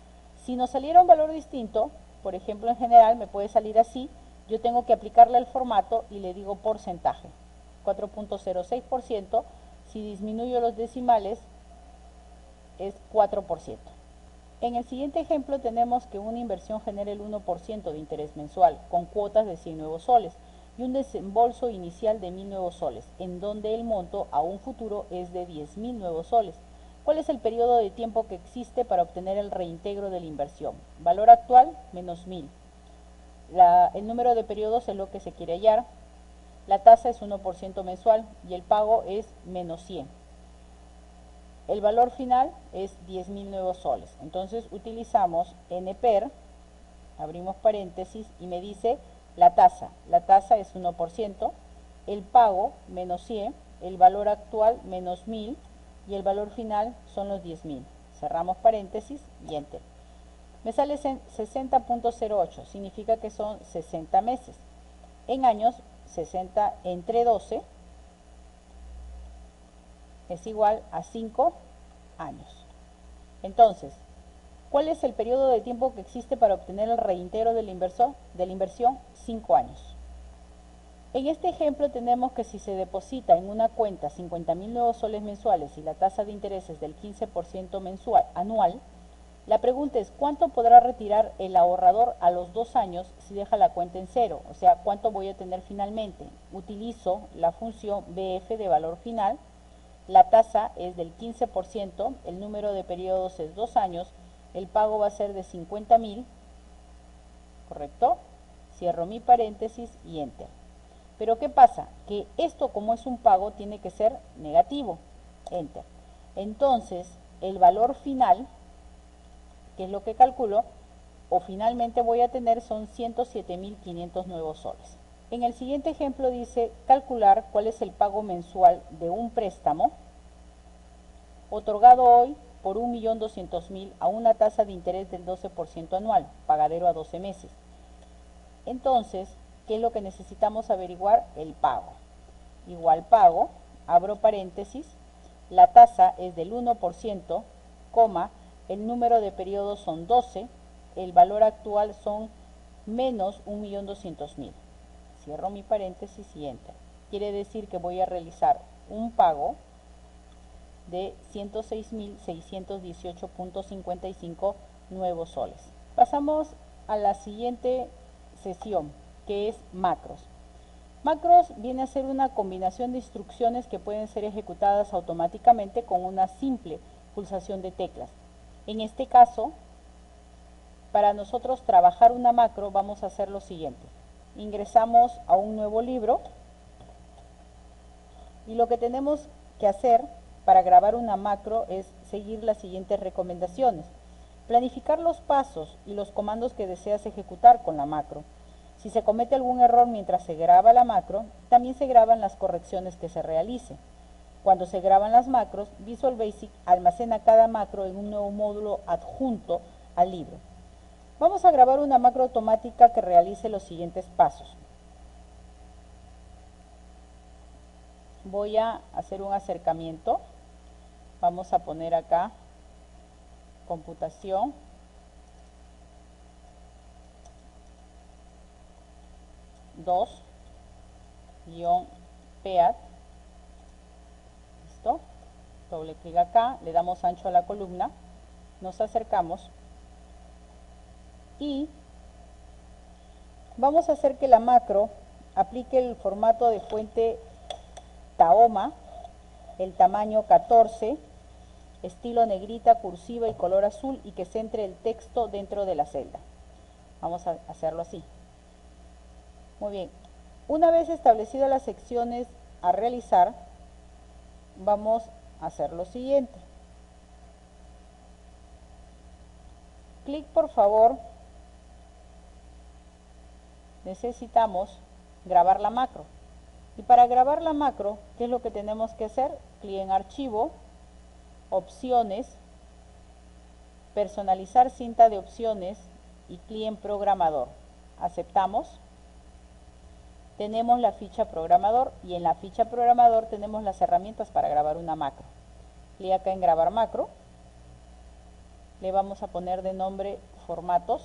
S1: Si nos saliera un valor distinto, por ejemplo en general me puede salir así, yo tengo que aplicarle el formato y le digo porcentaje, 4.06%, si disminuyo los decimales es 4%. En el siguiente ejemplo tenemos que una inversión genera el 1% de interés mensual, con cuotas de 100 nuevos soles, y un desembolso inicial de 1.000 nuevos soles, en donde el monto a un futuro es de 10.000 nuevos soles. ¿Cuál es el periodo de tiempo que existe para obtener el reintegro de la inversión? Valor actual, menos 1.000. El número de periodos es lo que se quiere hallar. La tasa es 1% mensual y el pago es menos 100. El valor final es 10.000 nuevos soles. Entonces utilizamos NPER, abrimos paréntesis y me dice la tasa. La tasa es 1%, el pago menos 100, el valor actual menos 1.000 y el valor final son los 10.000. Cerramos paréntesis y enter. Me sale 60.08, significa que son 60 meses. En años, 60 entre 12 es igual a 5 años. Entonces, ¿cuál es el periodo de tiempo que existe para obtener el reintegro de la inversión? 5 años. En este ejemplo tenemos que si se deposita en una cuenta 50.000 nuevos soles mensuales y la tasa de interés es del 15% mensual, anual, la pregunta es ¿cuánto podrá retirar el ahorrador a los 2 años si deja la cuenta en cero? O sea, ¿cuánto voy a tener finalmente? Utilizo la función BF de valor final. La tasa es del 15%, el número de periodos es 2 años, el pago va a ser de 50.000, ¿correcto? Cierro mi paréntesis y enter. Pero ¿qué pasa? Que esto, como es un pago, tiene que ser negativo, enter. Entonces, el valor final, que es lo que calculo, o finalmente voy a tener son 107.500 nuevos soles. En el siguiente ejemplo dice calcular cuál es el pago mensual de un préstamo otorgado hoy por 1.200.000 a una tasa de interés del 12% anual, pagadero a 12 meses. Entonces, ¿qué es lo que necesitamos averiguar? El pago. Igual pago, abro paréntesis, la tasa es del 1%, coma, el número de periodos son 12, el valor actual son menos 1.200.000. Cierro mi paréntesis y enter. Quiere decir que voy a realizar un pago de 106.618.55 nuevos soles. Pasamos a la siguiente sesión, que es macros. Macros viene a ser una combinación de instrucciones que pueden ser ejecutadas automáticamente con una simple pulsación de teclas. En este caso, para nosotros trabajar una macro vamos a hacer lo siguiente. Ingresamos a un nuevo libro y lo que tenemos que hacer para grabar una macro es seguir las siguientes recomendaciones. Planificar los pasos y los comandos que deseas ejecutar con la macro. Si se comete algún error mientras se graba la macro, también se graban las correcciones que se realicen. Cuando se graban las macros, Visual Basic almacena cada macro en un nuevo módulo adjunto al libro. Vamos a grabar una macro automática que realice los siguientes pasos. Voy a hacer un acercamiento. Vamos a poner acá computación. -PEAD. Listo. Doble clic acá, le damos ancho a la columna, nos acercamos y vamos a hacer que la macro aplique el formato de fuente Tahoma, el tamaño 14, estilo negrita, cursiva y color azul, y que centre el texto dentro de la celda. Vamos a hacerlo así. Muy bien. Una vez establecidas las secciones a realizar, vamos a hacer lo siguiente. Clic, por favor. Necesitamos grabar la macro. Y para grabar la macro, ¿qué es lo que tenemos que hacer? Clic en archivo, opciones, personalizar cinta de opciones y clic en programador. Aceptamos. Tenemos la ficha programador y en la ficha programador tenemos las herramientas para grabar una macro. Clic acá en grabar macro. Le vamos a poner de nombre formatos.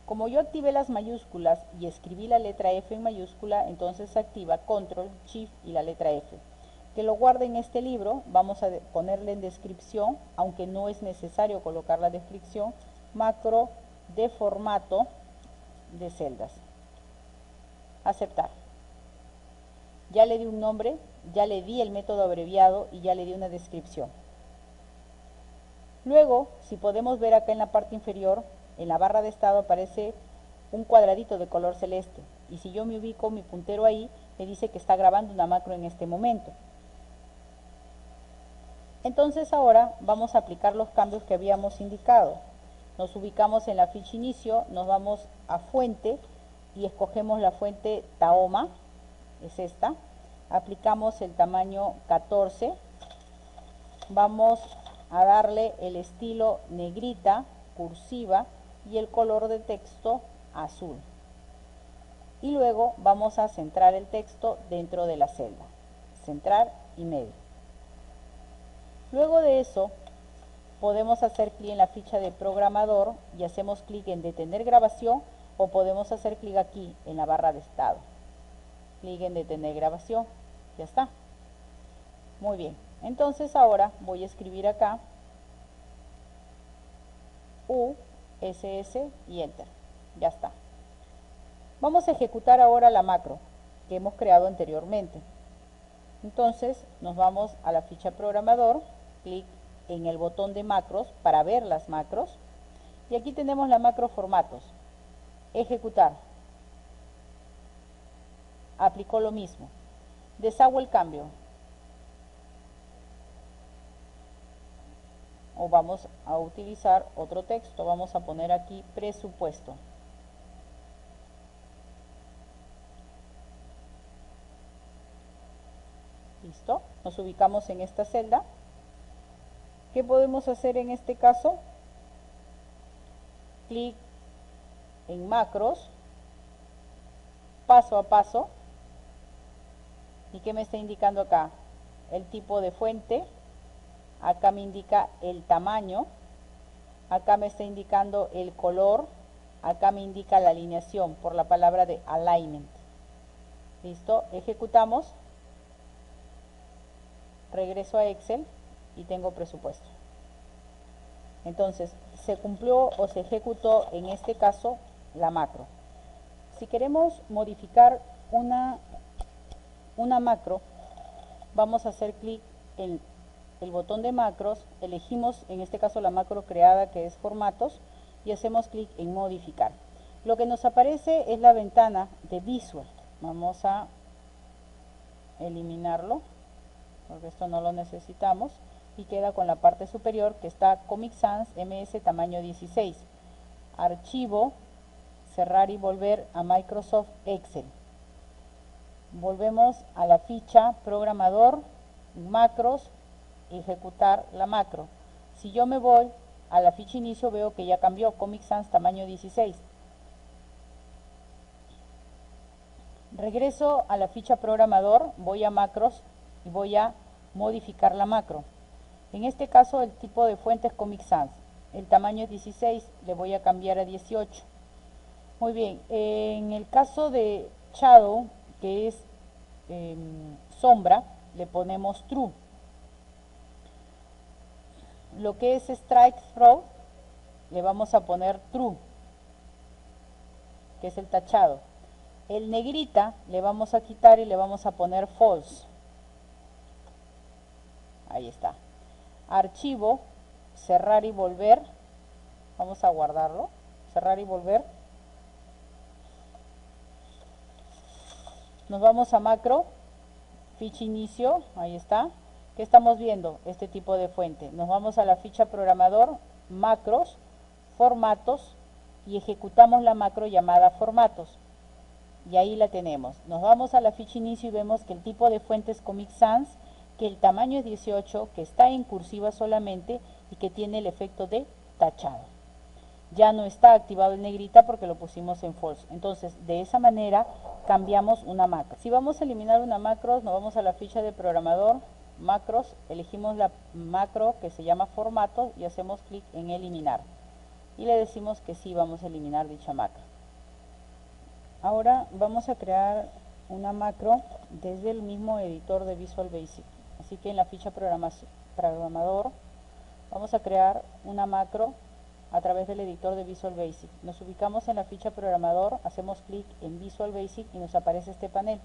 S1: Como yo activé las mayúsculas y escribí la letra F en mayúscula, entonces se activa Control, Shift y la letra F. Que lo guarde en este libro, vamos a ponerle en descripción, aunque no es necesario colocar la descripción, macro de formato de celdas. Aceptar. Ya le di un nombre, ya le di el método abreviado y ya le di una descripción. Luego, si podemos ver acá en la parte inferior, en la barra de estado aparece un cuadradito de color celeste. Y si yo me ubico mi puntero ahí, me dice que está grabando una macro en este momento. Entonces ahora vamos a aplicar los cambios que habíamos indicado. Nos ubicamos en la ficha inicio, nos vamos a fuente y escogemos la fuente Tahoma, es esta. Aplicamos el tamaño 14. Vamos a darle el estilo negrita, cursiva y el color de texto azul. Y luego vamos a centrar el texto dentro de la celda. Centrar y medio. Luego de eso, podemos hacer clic en la ficha de programador y hacemos clic en detener grabación, o podemos hacer clic aquí en la barra de estado. Clic en detener grabación. Ya está. Muy bien. Entonces ahora voy a escribir acá USS y Enter. Ya está. Vamos a ejecutar ahora la macro que hemos creado anteriormente. Entonces nos vamos a la ficha programador, clic en el botón de macros para ver las macros y aquí tenemos la macro formatos. Ejecutar. Aplicó lo mismo. Deshago el cambio. O vamos a utilizar otro texto. Vamos a poner aquí presupuesto. ¿Listo? Nos ubicamos en esta celda. ¿Qué podemos hacer en este caso? Clic en macros, paso a paso. ¿Y qué me está indicando acá? El tipo de fuente. Acá me indica el tamaño. Acá me está indicando el color. Acá me indica la alineación por la palabra de alignment. ¿Listo? Ejecutamos. Regreso a Excel y tengo presupuesto. Entonces, se cumplió o se ejecutó en este caso la macro. Si queremos modificar una macro, vamos a hacer clic en el botón de macros, elegimos en este caso la macro creada, que es formatos, y hacemos clic en modificar. Lo que nos aparece es la ventana de Visual. Vamos a eliminarlo porque esto no lo necesitamos, y queda con la parte superior que está Comic Sans MS tamaño 16. Archivo, cerrar y volver a Microsoft Excel. Volvemos a la ficha programador, macros, ejecutar la macro. Si yo me voy a la ficha inicio, veo que ya cambió, Comic Sans tamaño 16. Regreso a la ficha programador, voy a macros y voy a modificar la macro. En este caso el tipo de fuente es Comic Sans. El tamaño es 16, le voy a cambiar a 18. Muy bien, en el caso de Shadow, que es sombra, le ponemos True. Lo que es Strike Throw, le vamos a poner True, que es el tachado. El negrita le vamos a quitar y le vamos a poner False. Ahí está. Archivo, cerrar y volver. Vamos a guardarlo. Cerrar y volver. Nos vamos a macro, ficha inicio, ahí está. ¿Qué estamos viendo? Este tipo de fuente. Nos vamos a la ficha programador, macros, formatos, y ejecutamos la macro llamada formatos. Y ahí la tenemos. Nos vamos a la ficha inicio y vemos que el tipo de fuente es Comic Sans, que el tamaño es 18, que está en cursiva solamente y que tiene el efecto de tachado. Ya no está activado en negrita porque lo pusimos en false. Entonces, de esa manera cambiamos una macro. Si vamos a eliminar una macro, nos vamos a la ficha de programador, macros, elegimos la macro que se llama formato y hacemos clic en eliminar. Y le decimos que sí vamos a eliminar dicha macro. Ahora vamos a crear una macro desde el mismo editor de Visual Basic. Así que en la ficha programador vamos a crear una macro a través del editor de Visual Basic. Nos ubicamos en la ficha programador, hacemos clic en Visual Basic y nos aparece este panel.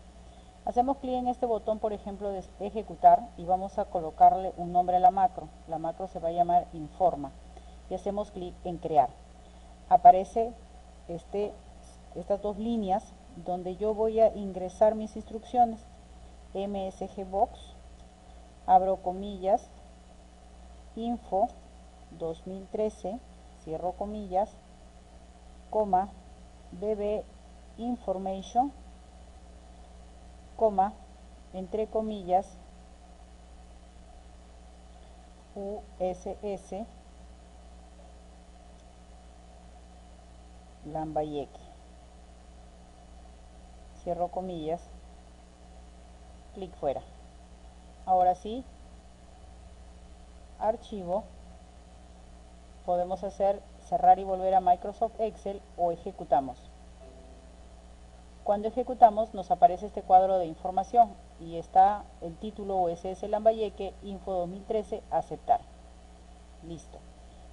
S1: Hacemos clic en este botón, por ejemplo, de ejecutar, y vamos a colocarle un nombre a la macro. La macro se va a llamar Informa y hacemos clic en crear. Aparece estas dos líneas donde yo voy a ingresar mis instrucciones. MSG Box, abro comillas, info 2013, cierro comillas, coma, bb information, coma, entre comillas, USS Lambayeque, cierro comillas, clic fuera. Ahora sí, archivo, podemos hacer cerrar y volver a Microsoft Excel o ejecutamos. Cuando ejecutamos nos aparece este cuadro de información y está el título USS Lambayeque Info 2013 aceptar. Listo.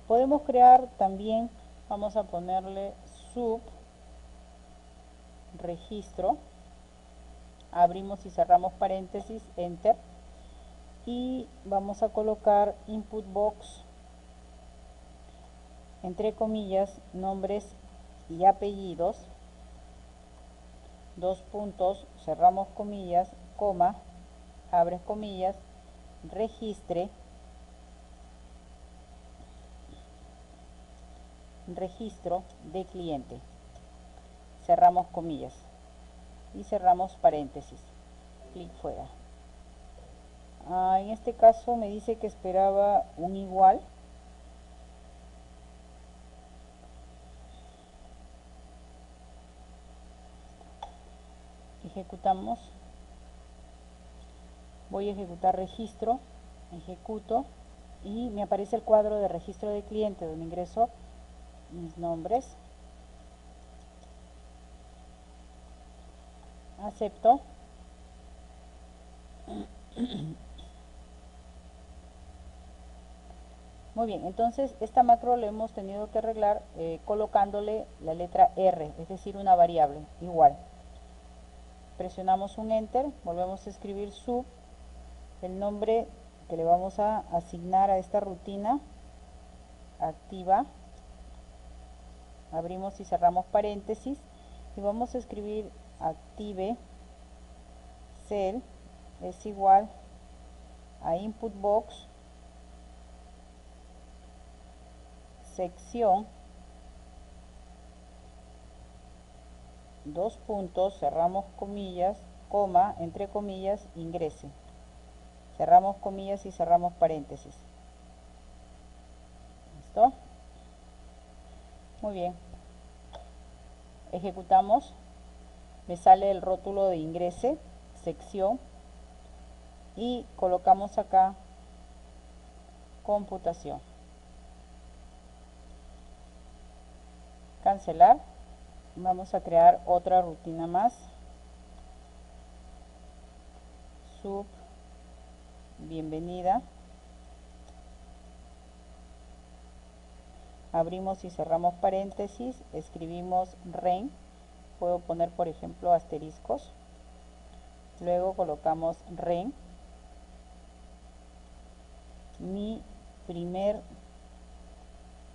S1: Podemos crear también, vamos a ponerle sub registro, abrimos y cerramos paréntesis, enter, y vamos a colocar input box, entre comillas, nombres y apellidos, dos puntos, cerramos comillas, coma, abres comillas, registro de cliente, cerramos comillas y cerramos paréntesis, clic fuera. En este caso me dice que esperaba un igual. Ejecutamos. Voy a ejecutar registro, ejecuto y me aparece el cuadro de registro de cliente donde ingreso mis nombres. Acepto. Muy bien, entonces esta macro lo hemos tenido que arreglar colocándole la letra R, es decir, una variable igual. Presionamos un enter, volvemos a escribir sub, el nombre que le vamos a asignar a esta rutina activa, abrimos y cerramos paréntesis y vamos a escribir active cell es igual a input box sección, dos puntos, cerramos comillas, coma, entre comillas, ingrese. Cerramos comillas y cerramos paréntesis. ¿Listo? Muy bien. Ejecutamos. Me sale el rótulo de ingrese, sección, y colocamos acá computación. Cancelar. Vamos a crear otra rutina más. Sub bienvenida. Abrimos y cerramos paréntesis, escribimos REN, puedo poner por ejemplo asteriscos, luego colocamos REN, mi primer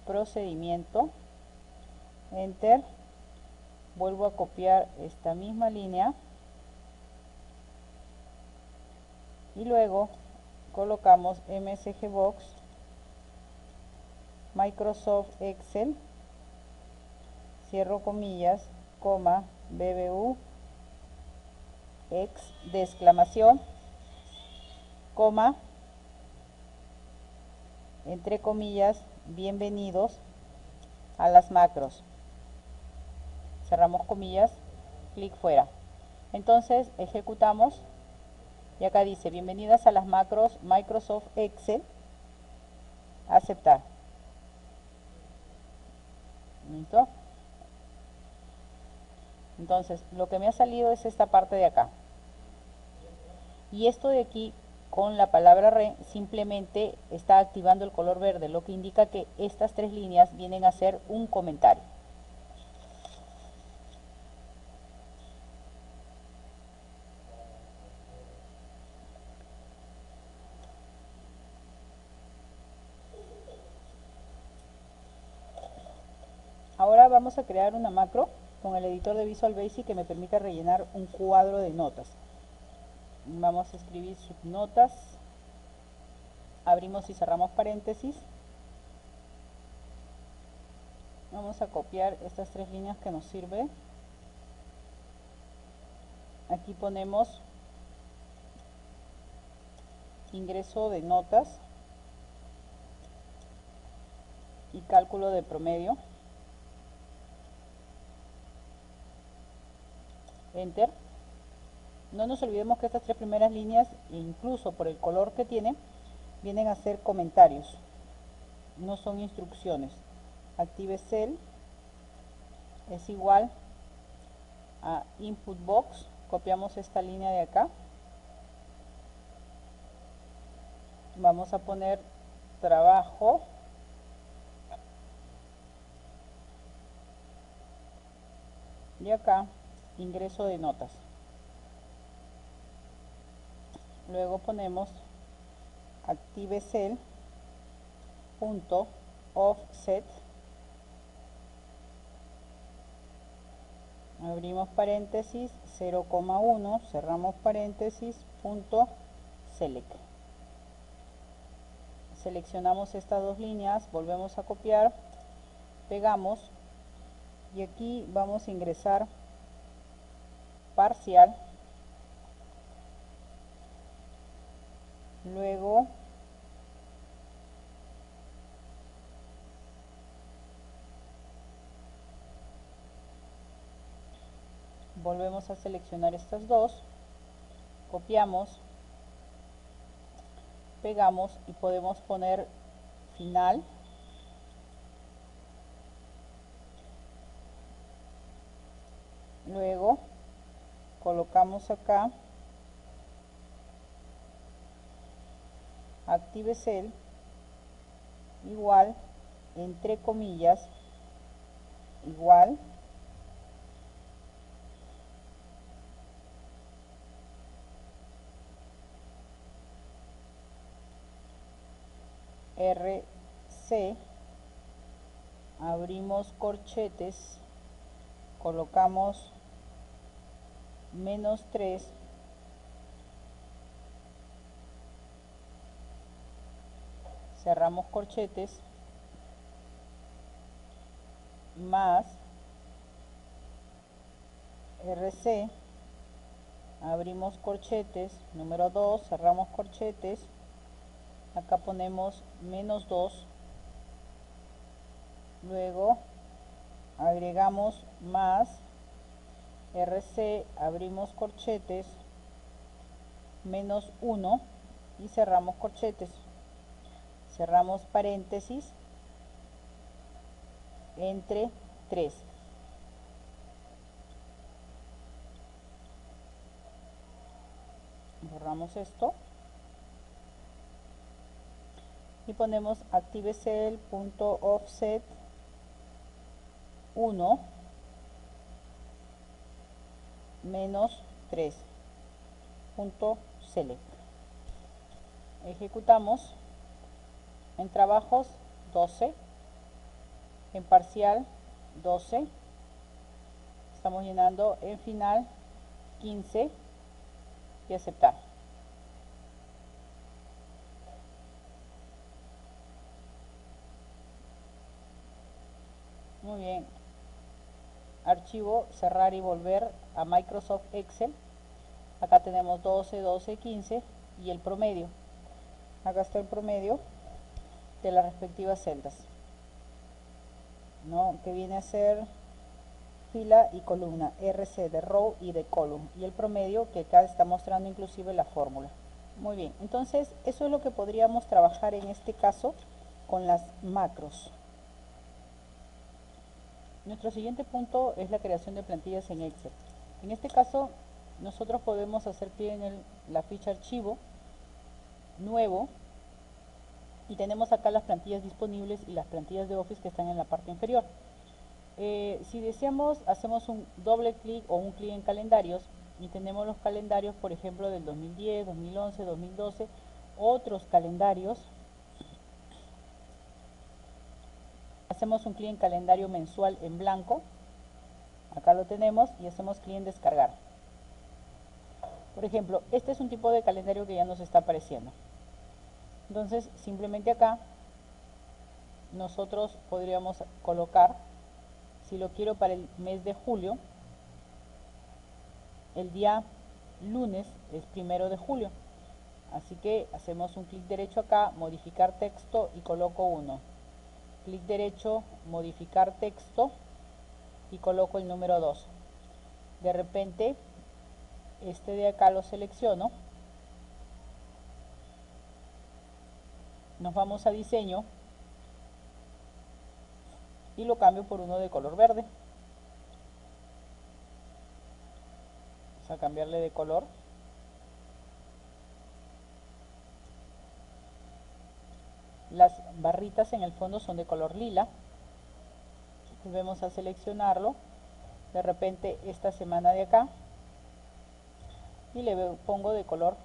S1: procedimiento, enter, vuelvo a copiar esta misma línea y luego colocamos MSG Box, Microsoft Excel, cierro comillas, coma, BBU, ex de exclamación, coma, entre comillas, bienvenidos a las macros. Cerramos comillas, clic fuera. Entonces ejecutamos y acá dice bienvenidas a las macros Microsoft Excel, aceptar. ¿Listo? Entonces lo que me ha salido es esta parte de acá. Y esto de aquí con la palabra RE simplemente está activando el color verde, lo que indica que estas tres líneas vienen a ser un comentario. Ahora vamos a crear una macro con el editor de Visual Basic que me permita rellenar un cuadro de notas. Vamos a escribir subnotas, abrimos y cerramos paréntesis. Vamos a copiar estas tres líneas que nos sirve. Aquí ponemos ingreso de notas y cálculo de promedio. Enter. No nos olvidemos que estas tres primeras líneas, incluso por el color que tienen, vienen a ser comentarios, no son instrucciones. Active cell es igual a input box, copiamos esta línea de acá, vamos a poner trabajo y acá ingreso de notas. Luego ponemos active cell punto offset, abrimos paréntesis 0,1, cerramos paréntesis, punto select. Seleccionamos estas dos líneas, volvemos a copiar, pegamos y aquí vamos a ingresar parcial Luego volvemos a seleccionar estas dos, copiamos, pegamos y podemos poner final. Luego colocamos acá Active Cell igual, entre comillas, igual, RC, abrimos corchetes, colocamos -3, cerramos corchetes, más RC, abrimos corchetes, número 2, cerramos corchetes, acá ponemos -2, luego agregamos más RC, abrimos corchetes, -1 y cerramos corchetes, cerramos paréntesis, entre 3. Borramos esto y ponemos ActiveCell.offset 1 -3 .select. Ejecutamos. En trabajos 12, en parcial 12, estamos llenando en final 15 y aceptar. Muy bien. Archivo, cerrar y volver a Microsoft Excel. Acá tenemos 12, 12, 15 y el promedio. Acá está el promedio de las respectivas celdas, ¿no? Que viene a ser fila y columna, RC de row y de column, y el promedio que acá está mostrando inclusive la fórmula. Muy bien, entonces eso es lo que podríamos trabajar en este caso con las macros. Nuestro siguiente punto es la creación de plantillas en Excel. En este caso nosotros podemos hacer clic en la ficha archivo, nuevo, y tenemos acá las plantillas disponibles y las plantillas de Office que están en la parte inferior. Si deseamos, hacemos un doble clic o un clic en calendarios y tenemos los calendarios, por ejemplo, del 2010, 2011, 2012, otros calendarios. Hacemos un clic en calendario mensual en blanco, acá lo tenemos, y hacemos clic en descargar. Por ejemplo, este es un tipo de calendario que ya nos está apareciendo. Entonces, simplemente acá nosotros podríamos colocar, si lo quiero para el mes de julio, el día lunes es 1 de julio. Así que hacemos un clic derecho acá, modificar texto y coloco 1. Clic derecho, modificar texto y coloco el número 2. De repente, este de acá lo selecciono. Nos vamos a diseño y lo cambio por uno de color verde. Vamos a cambiarle de color. Las barritas en el fondo son de color lila. Volvemos a seleccionarlo. De repente esta semana de acá. Y le pongo de color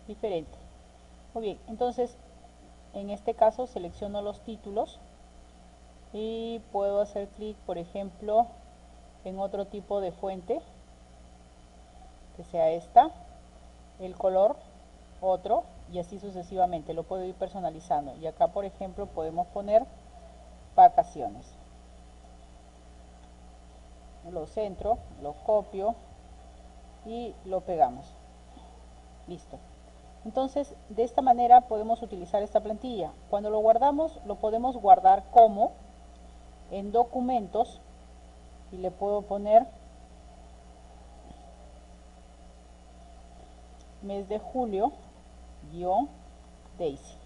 S1: diferente. Muy bien, entonces en este caso selecciono los títulos y puedo hacer clic, por ejemplo, en otro tipo de fuente, que sea esta, el color, otro, y así sucesivamente. Lo puedo ir personalizando. Y acá, por ejemplo, podemos poner vacaciones. Lo centro, lo copio y lo pegamos. Listo. Entonces, de esta manera podemos utilizar esta plantilla. Cuando lo guardamos, lo podemos guardar como en documentos y le puedo poner mes de julio guión Daisy.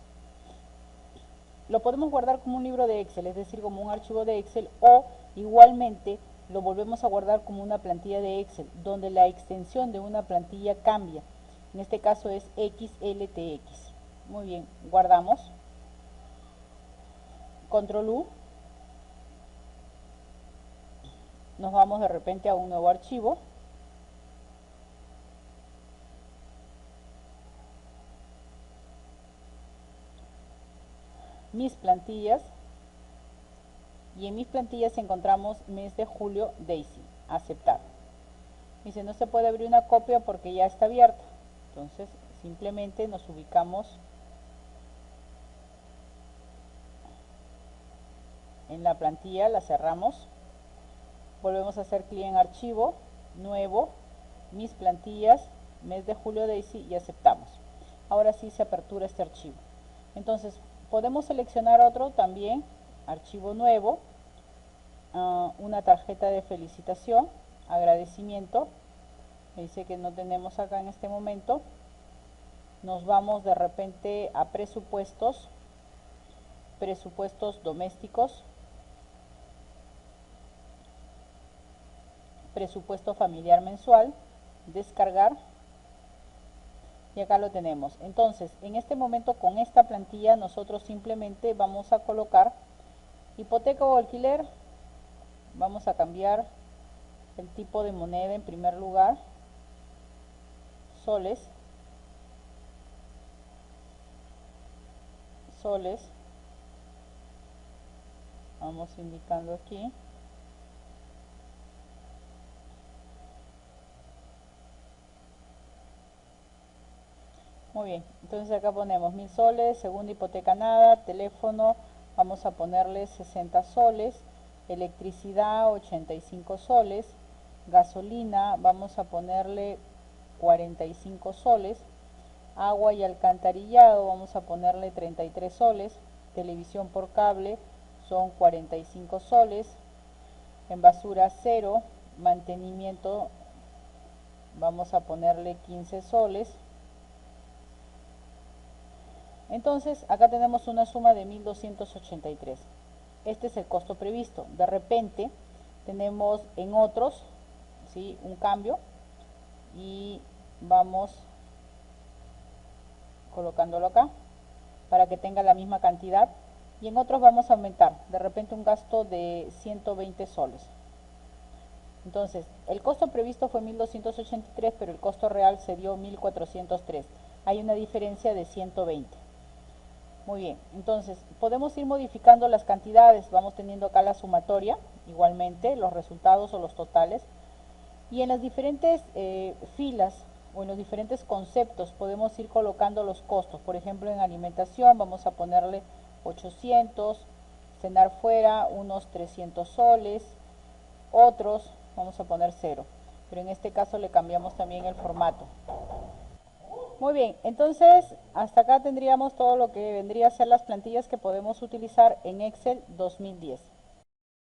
S1: Lo podemos guardar como un libro de Excel, es decir, como un archivo de Excel, o igualmente lo volvemos a guardar como una plantilla de Excel, donde la extensión de una plantilla cambia. En este caso es XLTX. Muy bien, guardamos. Control U. Nos vamos de repente a un nuevo archivo. Mis plantillas. Y en mis plantillas encontramos mes de julio Daisy. Aceptar. Dice, no se puede abrir una copia porque ya está abierta. Entonces, simplemente nos ubicamos en la plantilla, la cerramos. Volvemos a hacer clic en archivo, nuevo, mis plantillas, mes de julio Daisy y aceptamos. Ahora sí se apertura este archivo. Entonces, podemos seleccionar otro también, archivo nuevo, una tarjeta de felicitación, agradecimiento. Me dice que no tenemos acá en este momento. Nos vamos de repente a presupuestos, presupuestos domésticos, presupuesto familiar mensual, descargar, y acá lo tenemos. Entonces, en este momento con esta plantilla nosotros simplemente vamos a colocar hipoteca o alquiler. Vamos a cambiar el tipo de moneda en primer lugar, soles, soles, vamos indicando aquí. Muy bien, entonces acá ponemos 1000 soles, segunda hipoteca nada, teléfono, vamos a ponerle 60 soles, electricidad 85 soles, gasolina vamos a ponerle 45 soles, agua y alcantarillado vamos a ponerle 33 soles, televisión por cable son 45 soles, en basura 0, mantenimiento vamos a ponerle 15 soles. Entonces, acá tenemos una suma de 1283. Este es el costo previsto. De repente, tenemos en otros, ¿sí?, un cambio y vamos colocándolo acá para que tenga la misma cantidad. Y en otros vamos a aumentar, de repente un gasto de 120 soles. Entonces, el costo previsto fue 1283, pero el costo real se dio 1403. Hay una diferencia de 120. Muy bien, entonces podemos ir modificando las cantidades, vamos teniendo acá la sumatoria, igualmente los resultados o los totales, y en las diferentes filas o en los diferentes conceptos podemos ir colocando los costos. Por ejemplo, en alimentación vamos a ponerle 800, cenar fuera unos 300 soles, otros vamos a poner 0, pero en este caso le cambiamos también el formato. Muy bien, entonces hasta acá tendríamos todo lo que vendría a ser las plantillas que podemos utilizar en Excel 2010.